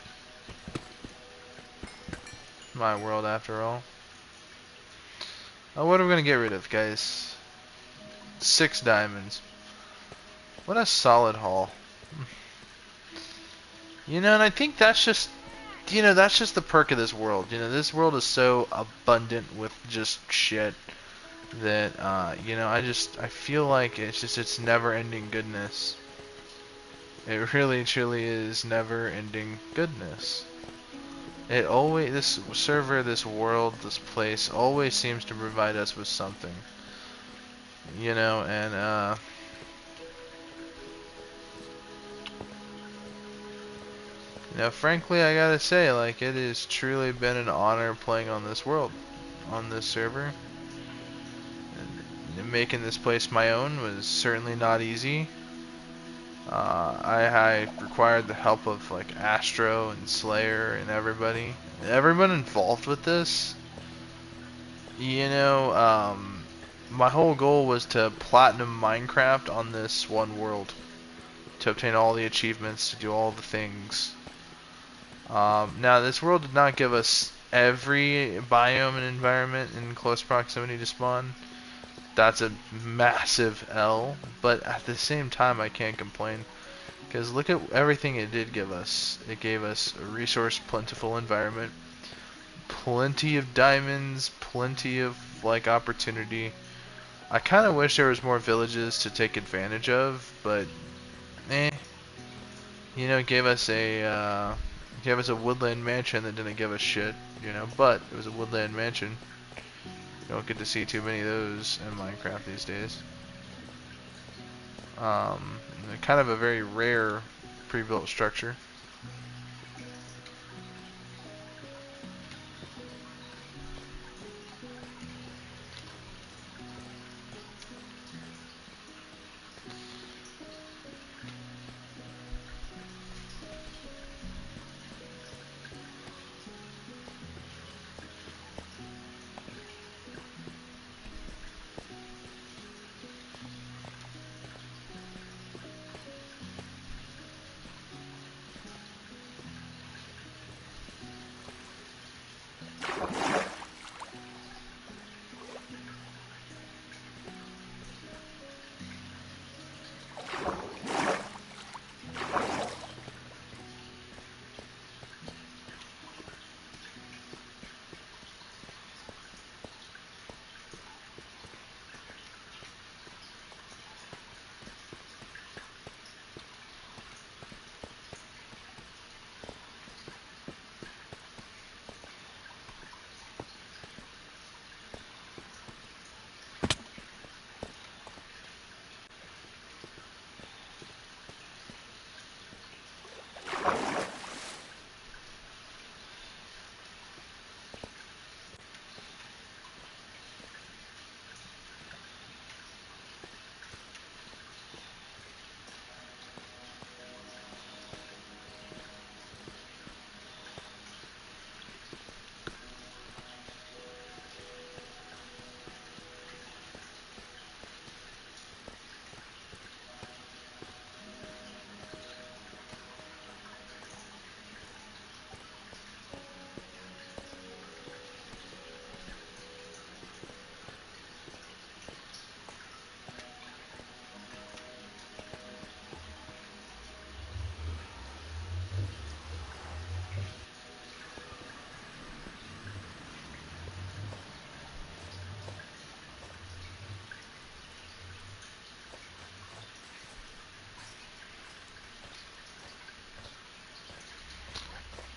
My world, after all. Oh, what are we gonna get rid of, guys? 6 diamonds. What a solid haul. You know, and I think that's just, that's just the perk of this world. This world is so abundant with just shit that, I feel like it's never-ending goodness. It really, truly is never-ending goodness. This server, this world, this place always seems to provide us with something. And, frankly, I gotta say, like, it has truly been an honor playing on this world, on this server. And making this place my own was certainly not easy. I required the help of, like, Astro and Slayer and everybody. Everyone involved with this. My whole goal was to platinum Minecraft on this one world. To obtain all the achievements, to do all the things. Now, this world did not give us every biome and environment in close proximity to spawn. That's a massive L, but at the same time, I can't complain. Because look at everything it did give us. It gave us a resource plentiful environment, plenty of diamonds, plenty of, like, opportunity. I kind of wish there was more villages to take advantage of, but eh. It gave us a woodland mansion that didn't give us shit, but it was a woodland mansion. You don't get to see too many of those in Minecraft these days. Kind of a very rare pre-built structure.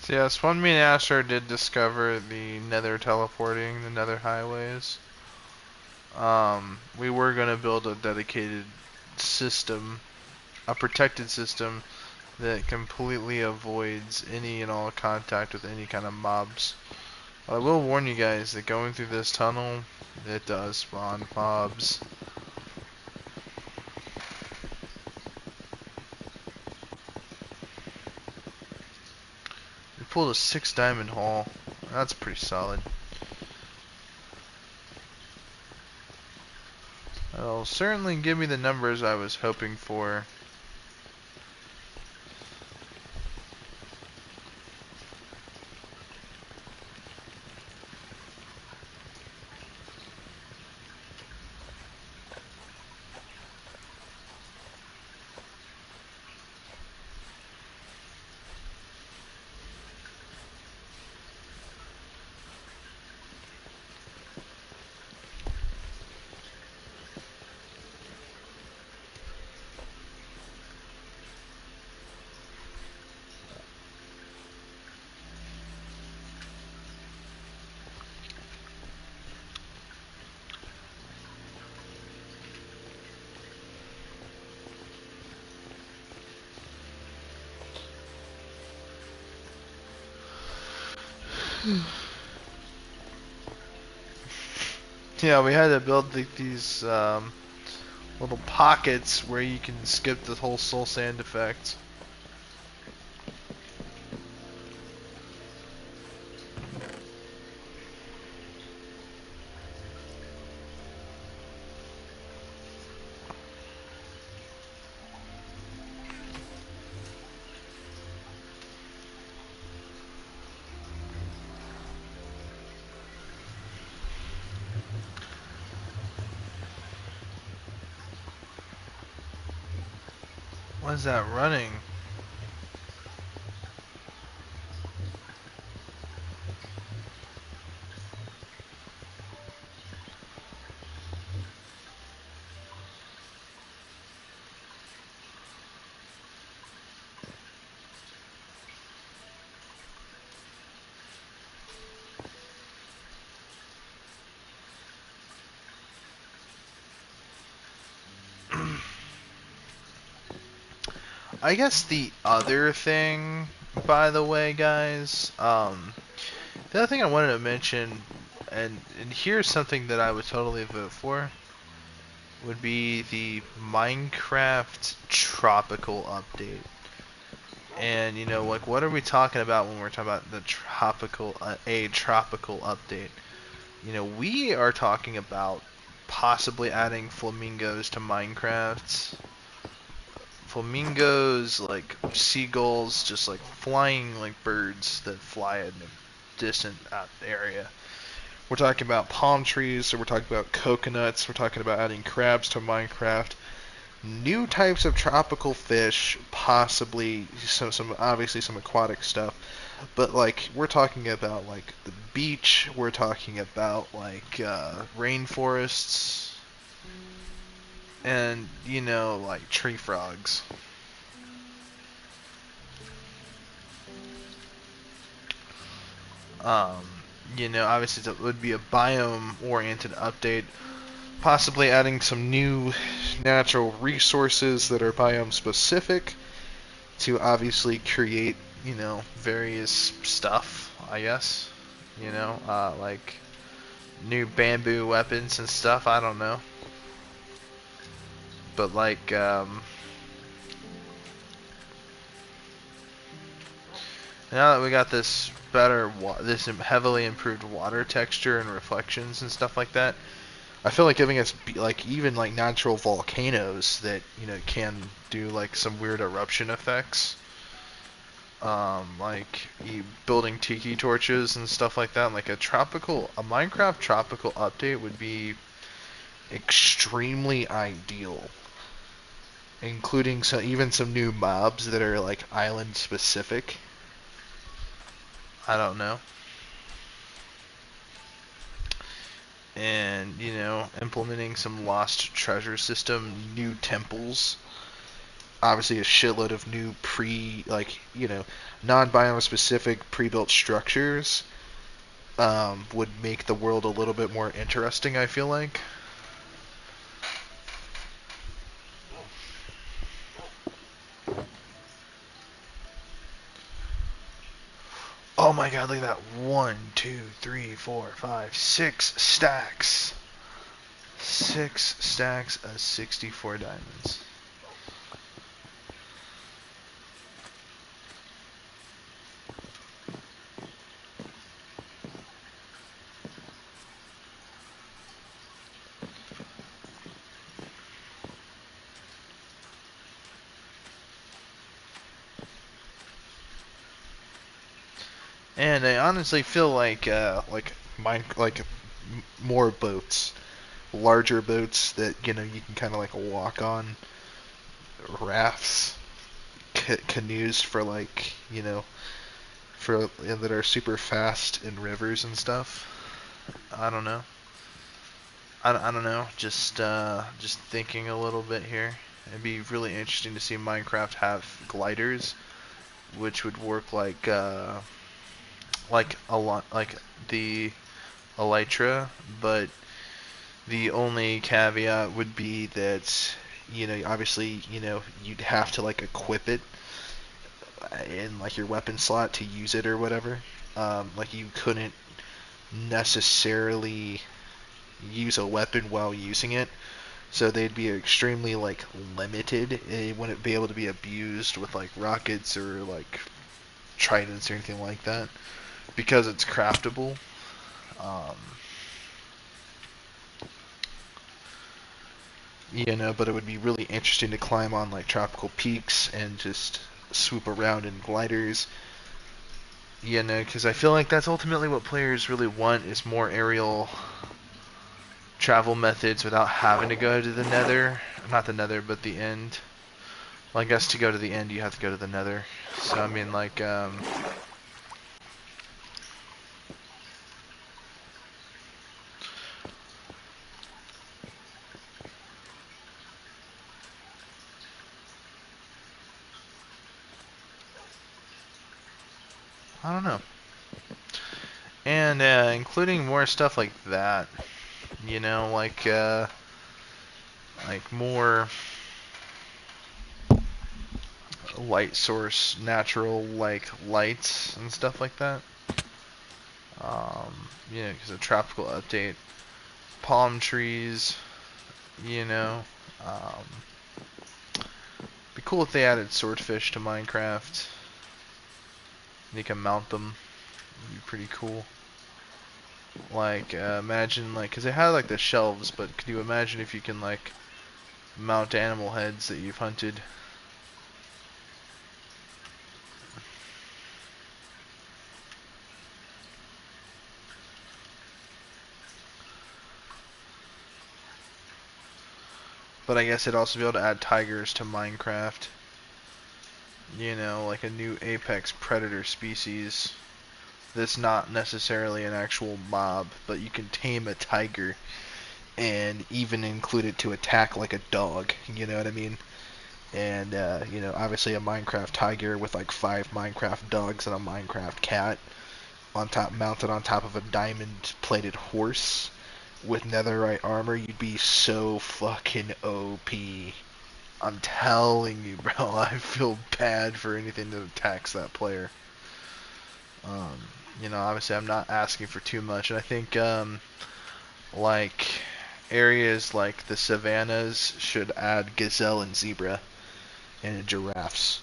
So yes, when me and Asher did discover the nether teleporting, the nether highways, we were going to build a dedicated system, a protected system, that completely avoids any and all contact with any kind of mobs. I will warn you guys that going through this tunnel, it does spawn mobs. We pulled a 6 diamond haul. That's pretty solid. That'll certainly give me the numbers I was hoping for. Yeah, we had to build these little pockets where you can skip the whole soul sand effect. What is that running? I guess the other thing, by the way, guys, the other thing I wanted to mention, and here's something that I would totally vote for, would be the Minecraft tropical update. And you know, like, what are we talking about when we're talking about the tropical update? You know, we are talking about possibly adding flamingos to Minecraft. Flamingos, like seagulls, just like flying like birds that fly in a distant area. We're talking about palm trees, so we're talking about coconuts, we're talking about adding crabs to Minecraft. New types of tropical fish, possibly some obviously some aquatic stuff, but like we're talking about like the beach, we're talking about like rainforests, and you know, like tree frogs. Um, you know, obviously it would be a biome-oriented update, possibly adding some new natural resources that are biome-specific to obviously create, you know, various stuff, I guess. You know, like new bamboo weapons and stuff, I don't know. But like, now that we got this this heavily improved water texture and reflections and stuff like that, I feel like giving us like even like natural volcanoes that, you know, can do like some weird eruption effects, like building tiki torches and stuff like that. Like a Minecraft tropical update would be extremely ideal, including even some new mobs that are like island specific. I don't know. And, you know, implementing some lost treasure system, new temples, obviously a shitload of new like, you know, non-biome specific pre-built structures, would make the world a little bit more interesting, I feel like. Oh my god, look at that. 1, 2, 3, 4, 5, 6 stacks. 6 stacks of 64 diamonds. And I honestly feel more boats, larger boats that you can kind of like walk on, rafts, canoes for that are super fast in rivers and stuff. I don't know. I don't know. Just thinking a little bit here. It'd be really interesting to see Minecraft have gliders, which would work like a lot like the Elytra, but the only caveat would be that obviously you'd have to like equip it in like your weapon slot to use it or whatever. Like you couldn't necessarily use a weapon while using it, so they'd be extremely like limited. It wouldn't be able to be abused with like rockets or like tridents or anything like that because it's craftable. Um, but it would be really interesting to climb on like tropical peaks and just swoop around in gliders. Because I feel like that's ultimately what players really want is more aerial travel methods without having to go to the nether. Not the nether, but the end. Well, I guess to go to the end, you have to go to the nether. So, I mean, I don't know. And including more stuff like that. You know, like more light source, natural, like, lights and stuff like that. Because a tropical update. Palm trees, you know. Be cool if they added swordfish to Minecraft. You can mount them. It'd be pretty cool. Like, imagine, like, because they had, like, the shelves, but could you imagine if you can, like, mount animal heads that you've hunted? But I guess it'd also be able to add tigers to Minecraft. Like a new apex predator species. That's not necessarily an actual mob, but you can tame a tiger and even include it to attack like a dog. You know what I mean? And obviously a Minecraft tiger with like 5 Minecraft dogs and a Minecraft cat on top, mounted on top of a diamond-plated horse with netherite armor. You'd be so fucking OP. I'm telling you, bro. I feel bad for anything that attacks that player. Um, obviously I'm not asking for too much, and I think like areas like the savannas should add gazelle and zebra and giraffes,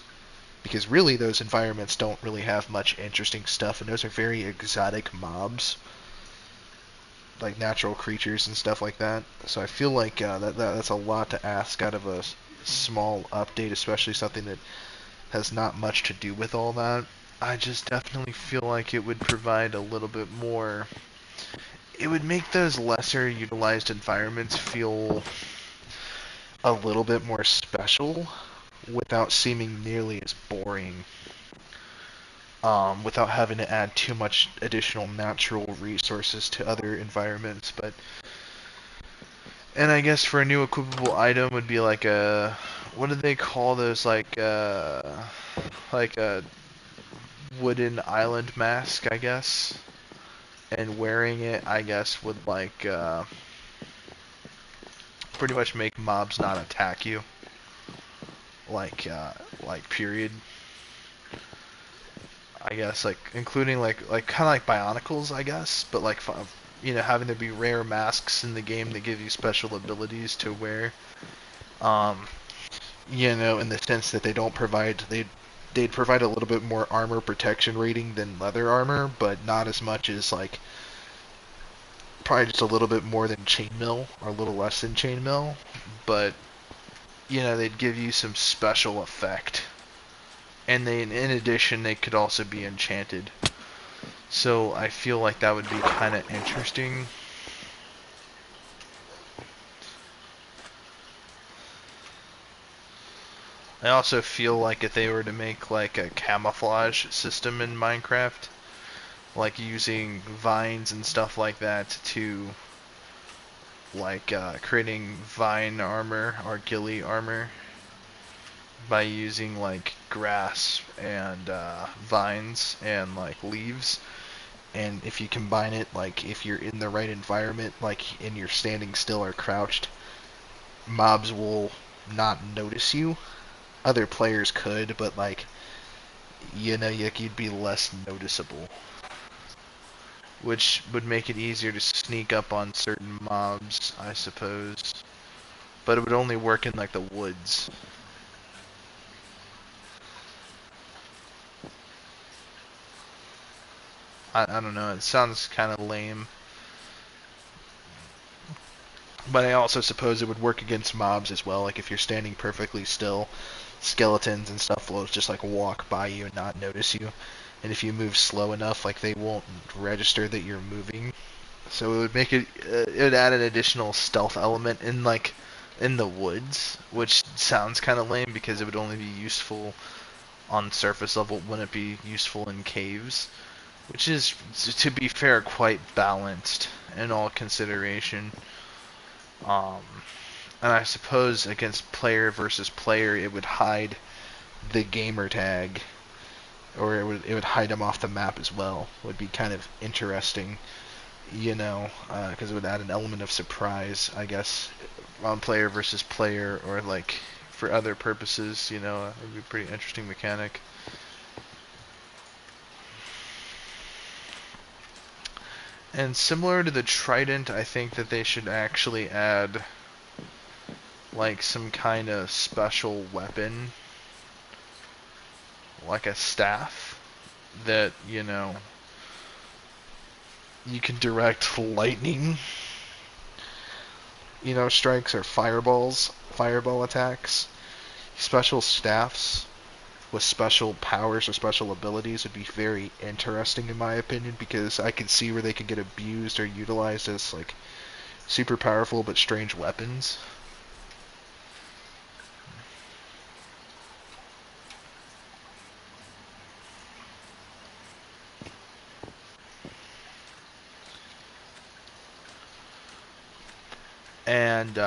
because really those environments don't really have much interesting stuff, and those are very exotic mobs, like natural creatures and stuff like that. So I feel like that's a lot to ask out of a small update, especially something that has not much to do with all that. I just definitely feel like it would provide a little bit more. It would make those lesser utilized environments feel a little bit more special without seeming nearly as boring. Without having to add too much additional natural resources to other environments. And I guess for a new equipable item would be like what do they call those, like a wooden island mask, I guess. And wearing it, I guess, would pretty much make mobs not attack you. Like period. I guess like including like kind of like Bionicles, I guess, but like having there be rare masks in the game that give you special abilities to wear. Um, in the sense that they'd provide a little bit more armor protection rating than leather armor, but not as much as like probably just a little bit more than chainmail or a little less than chainmail, but they'd give you some special effect. And in addition, they could also be enchanted. So I feel like that would be kind of interesting. I also feel like if they were to make like a camouflage system in Minecraft, like using vines and stuff like that to like creating vine armor or ghillie armor by using like grass and vines and like leaves, and if you combine it, like if you're in the right environment, like and you're standing still or crouched, mobs will not notice you. Other players could, but like you'd be less noticeable, which would make it easier to sneak up on certain mobs, I suppose. But it would only work in like the woods. I don't know, it sounds kind of lame. But I also suppose it would work against mobs as well. Like if you're standing perfectly still, skeletons and stuff will just like walk by you and not notice you. And if you move slow enough, like they won't register that you're moving. So it would make it would add an additional stealth element in the woods, which sounds kind of lame because it would only be useful on surface level. Wouldn't it be useful in caves? Which is, to be fair, quite balanced in all consideration. Um, and I suppose against player versus player, it would hide the gamer tag, or it would hide them off the map as well. It would be kind of interesting, because it would add an element of surprise, I guess, on player versus player, or like for other purposes. It would be a pretty interesting mechanic. And similar to the trident, I think that they should actually add like some kind of special weapon, like a staff that, you can direct lightning, strikes or fireball attacks. Special staffs with special powers or special abilities would be very interesting in my opinion, because I could see where they could get abused or utilized as like super powerful but strange weapons. And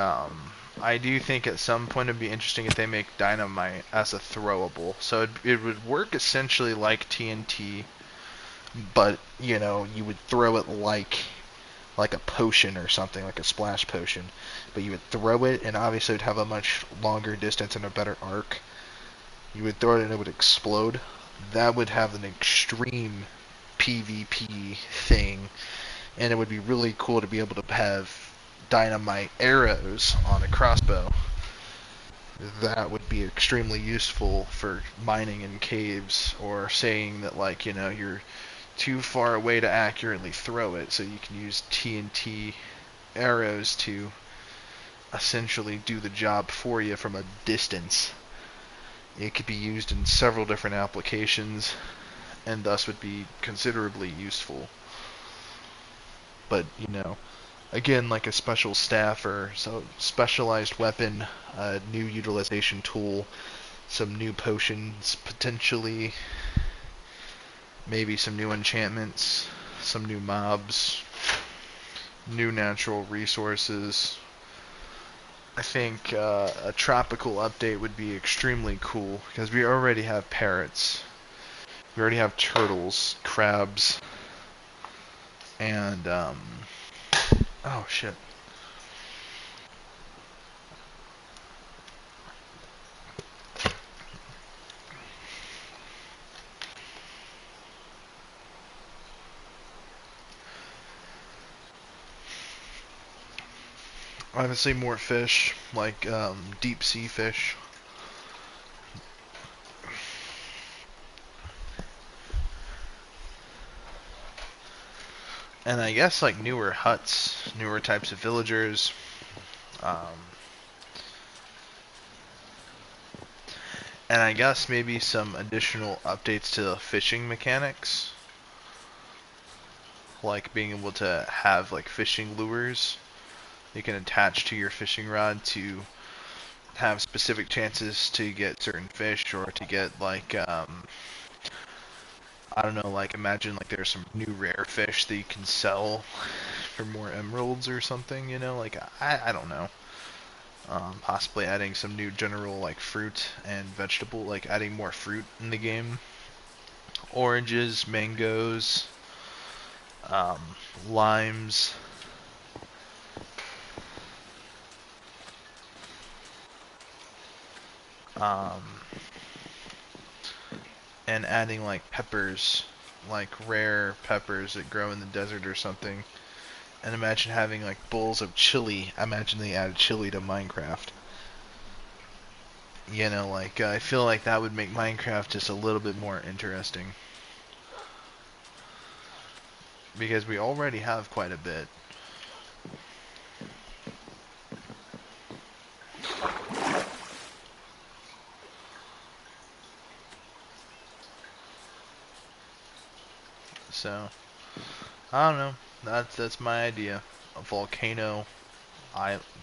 I do think at some point it'd be interesting if they make dynamite as a throwable. So it would work essentially like TNT, but you would throw it like a potion or something, like a splash potion. But you would throw it, and obviously it would have a much longer distance and a better arc. You would throw it and it would explode. That would have an extreme PvP thing, and it would be really cool to be able to have dynamite arrows on a crossbow. That would be extremely useful for mining in caves, or saying that like you're too far away to accurately throw it, so you can use TNT arrows to essentially do the job for you from a distance. It could be used in several different applications, and thus would be considerably useful. But again, like a special staff or so specialized weapon, a new utilization tool, some new potions potentially, maybe some new enchantments, some new mobs, new natural resources. I think a tropical update would be extremely cool, because we already have parrots, we already have turtles, crabs, and oh shit. Obviously more fish, like deep sea fish. And I guess like newer huts, newer types of villagers. Um, and I guess maybe some additional updates to the fishing mechanics. Like being able to have like fishing lures you can attach to your fishing rod to have specific chances to get certain fish, or to get like I don't know, like imagine like there's some new rare fish that you can sell for more emeralds or something, you know, like I don't know. Possibly adding some new general like fruit and vegetable, like adding more fruit in the game. Oranges, mangoes, um, limes, um, and adding like peppers, like rare peppers that grow in the desert or something. And imagine having like bowls of chili. Imagine they added chili to Minecraft. You know, like I feel like that would make Minecraft just a little bit more interesting. Because we already have quite a bit. So, I don't know. That's my idea. A volcano,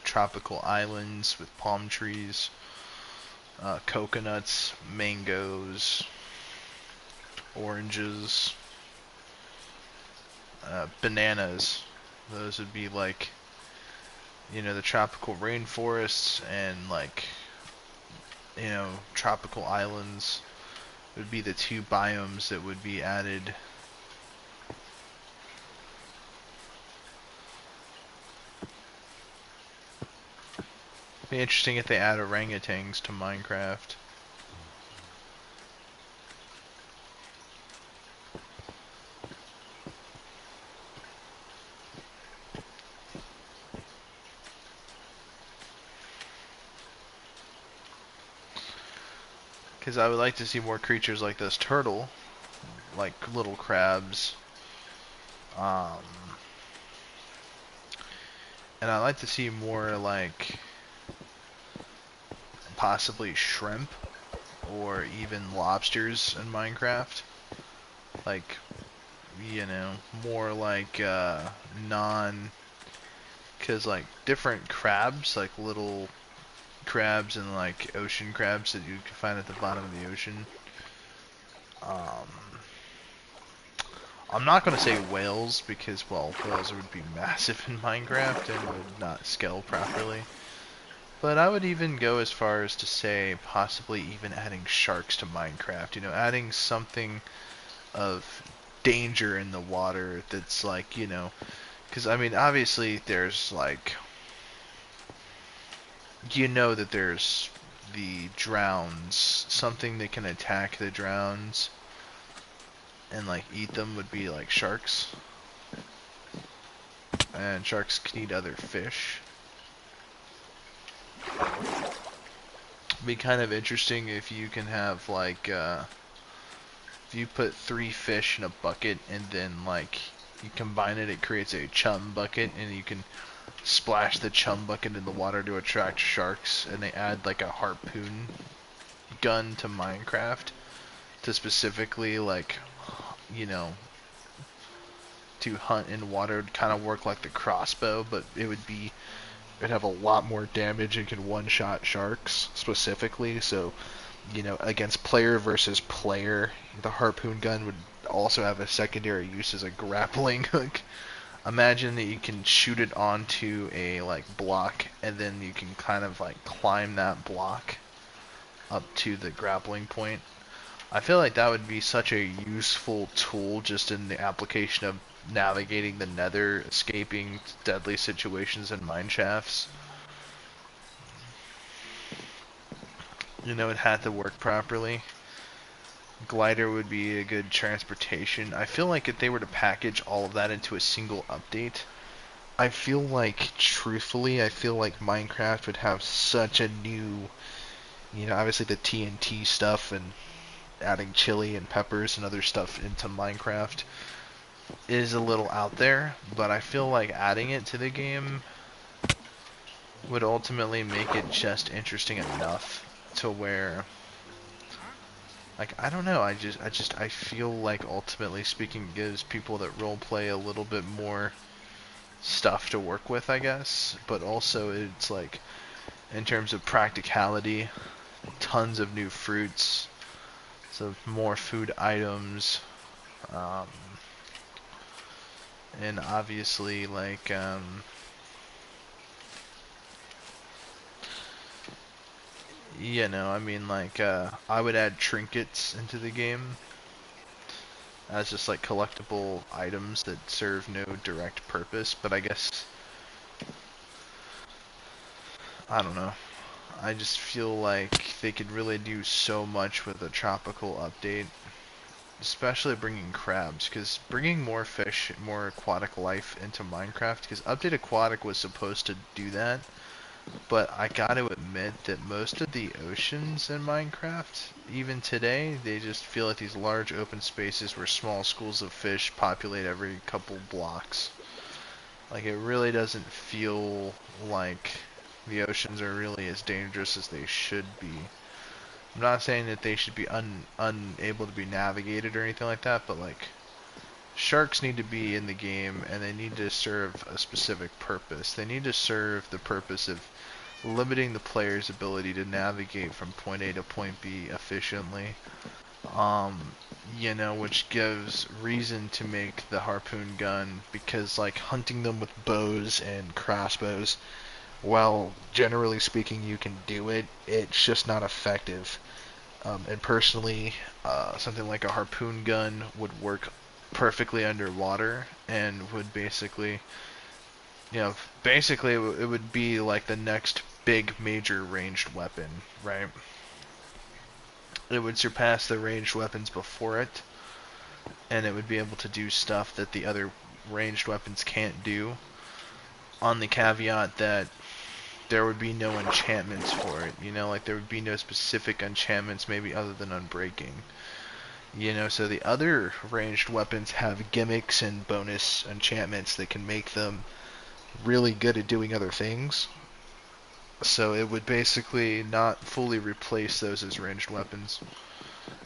tropical islands with palm trees, coconuts, mangoes, oranges, bananas. Those would be like, you know, the tropical rainforests, and like, you know, tropical islands would be the two biomes that would be added. Be interesting if they add orangutans to Minecraft. Because I would like to see more creatures like this turtle, like little crabs. Um, and I'd like to see more like possibly shrimp or even lobsters in Minecraft. Like, you know, more like non, because like different crabs, like little crabs and like ocean crabs that you can find at the bottom of the ocean. Um, I'm not going to say whales because, well, whales would be massive in Minecraft and would not scale properly. But I would even go as far as to say possibly even adding sharks to Minecraft. You know, adding something of danger in the water that's like, you know, because I mean, obviously there's like, you know, that there's the drowns, something that can attack the drowns and like eat them would be like sharks. And sharks can eat other fish. Be kind of interesting if you can have like if you put 3 fish in a bucket and then like you combine it, it creates a chum bucket, and you can splash the chum bucket in the water to attract sharks, and they add like a harpoon gun to Minecraft to specifically like, you know, to hunt in water. It'd kind of work like the crossbow, but it'd have a lot more damage and can one-shot sharks specifically. So, you know, against player versus player, the harpoon gun would also have a secondary use as a grappling hook. Imagine that you can shoot it onto a like block, and then you can kind of like climb that block up to the grappling point. I feel like that would be such a useful tool just in the application of navigating the nether, escaping deadly situations in mine shafts. You know, it had to work properly. Glider would be a good transportation. I feel like if they were to package all of that into a single update, I feel like, truthfully, I feel like Minecraft would have such a new, obviously the TNT stuff and adding chili and peppers and other stuff into Minecraft is a little out there, but I feel like adding it to the game would ultimately make it just interesting enough to where, like, I don't know, I feel like, ultimately speaking, it gives people that roleplay a little bit more stuff to work with, I guess, but also it's like, in terms of practicality, tons of new fruits, so more food items, um, and obviously, like, I mean, like, I would add trinkets into the game as just like collectible items that serve no direct purpose, but I guess, I don't know. I just feel like they could really do so much with a tropical update, especially bringing crabs, because bringing more fish, more aquatic life into Minecraft, because Update Aquatic was supposed to do that, but I gotta admit that most of the oceans in Minecraft, even today, they just feel like these large open spaces where small schools of fish populate every couple blocks. Like, it really doesn't feel like the oceans are really as dangerous as they should be. I'm not saying that they should be unable to be navigated or anything like that, but like, sharks need to be in the game and they need to serve a specific purpose. They need to serve the purpose of limiting the player's ability to navigate from point A to point B efficiently. Um, which gives reason to make the harpoon gun, because like hunting them with bows and crossbows, while generally speaking you can do it, it's just not effective. And personally, something like a harpoon gun would work perfectly underwater and would basically, it would be like the next big major ranged weapon, right? It would surpass the ranged weapons before it, and it would be able to do stuff that the other ranged weapons can't do, on the caveat that there would be no enchantments for it, like there would be no specific enchantments maybe other than unbreaking. So the other ranged weapons have gimmicks and bonus enchantments that can make them really good at doing other things. So it would basically not fully replace those as ranged weapons.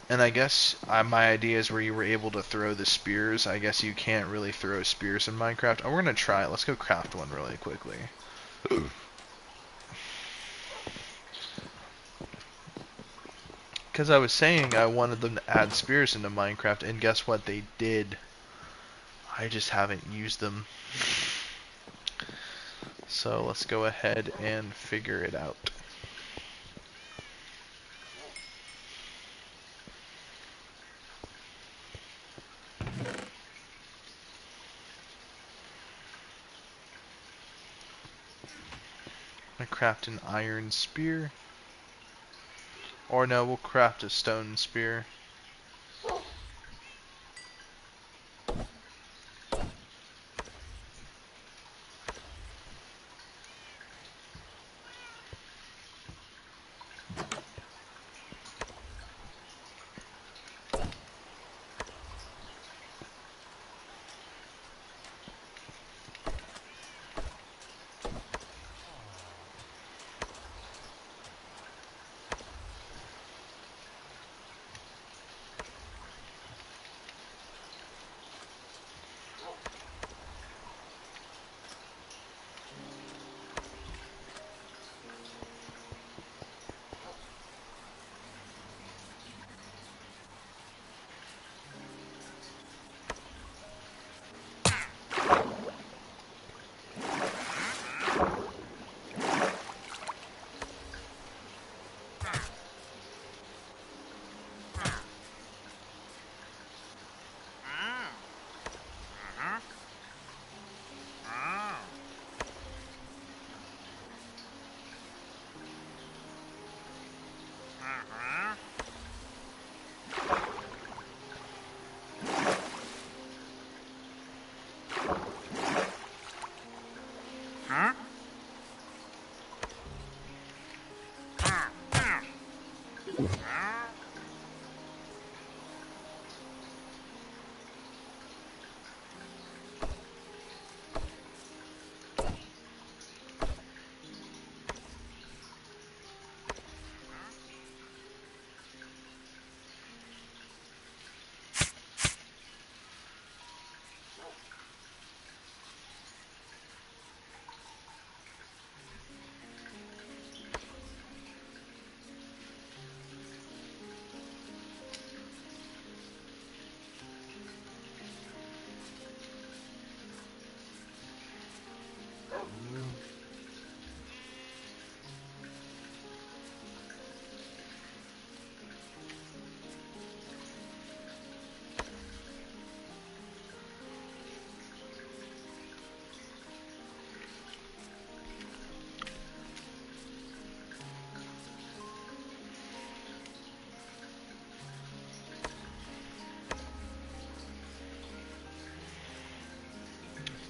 And I guess my idea is where you were able to throw the spears. I guess you can't really throw spears in Minecraft. Oh, we're going to try it. Let's go craft one really quickly. Because I was saying I wanted them to add spears into Minecraft, and guess what? They did. I just haven't used them. So let's go ahead and figure it out. I craft an iron spear. Or no, we'll craft a stone spear.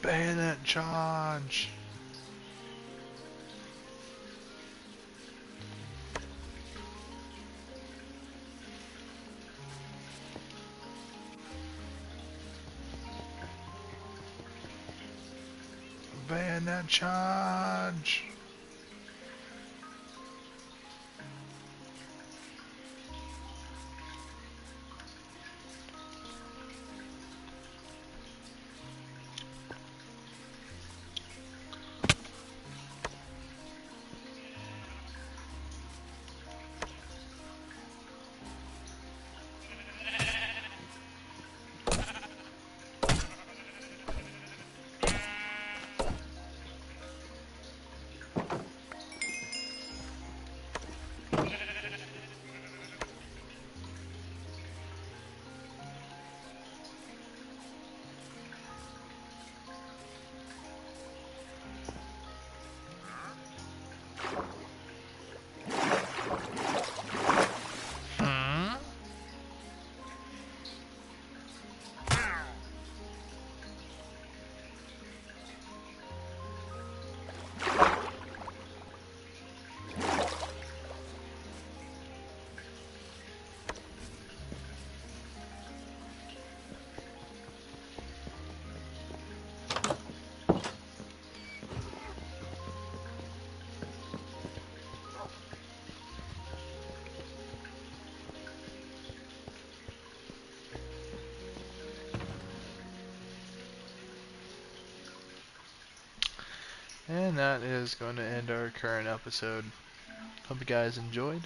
Bayonet charge! Bayonet charge! Hmm? And that is going to end our current episode. Hope you guys enjoyed.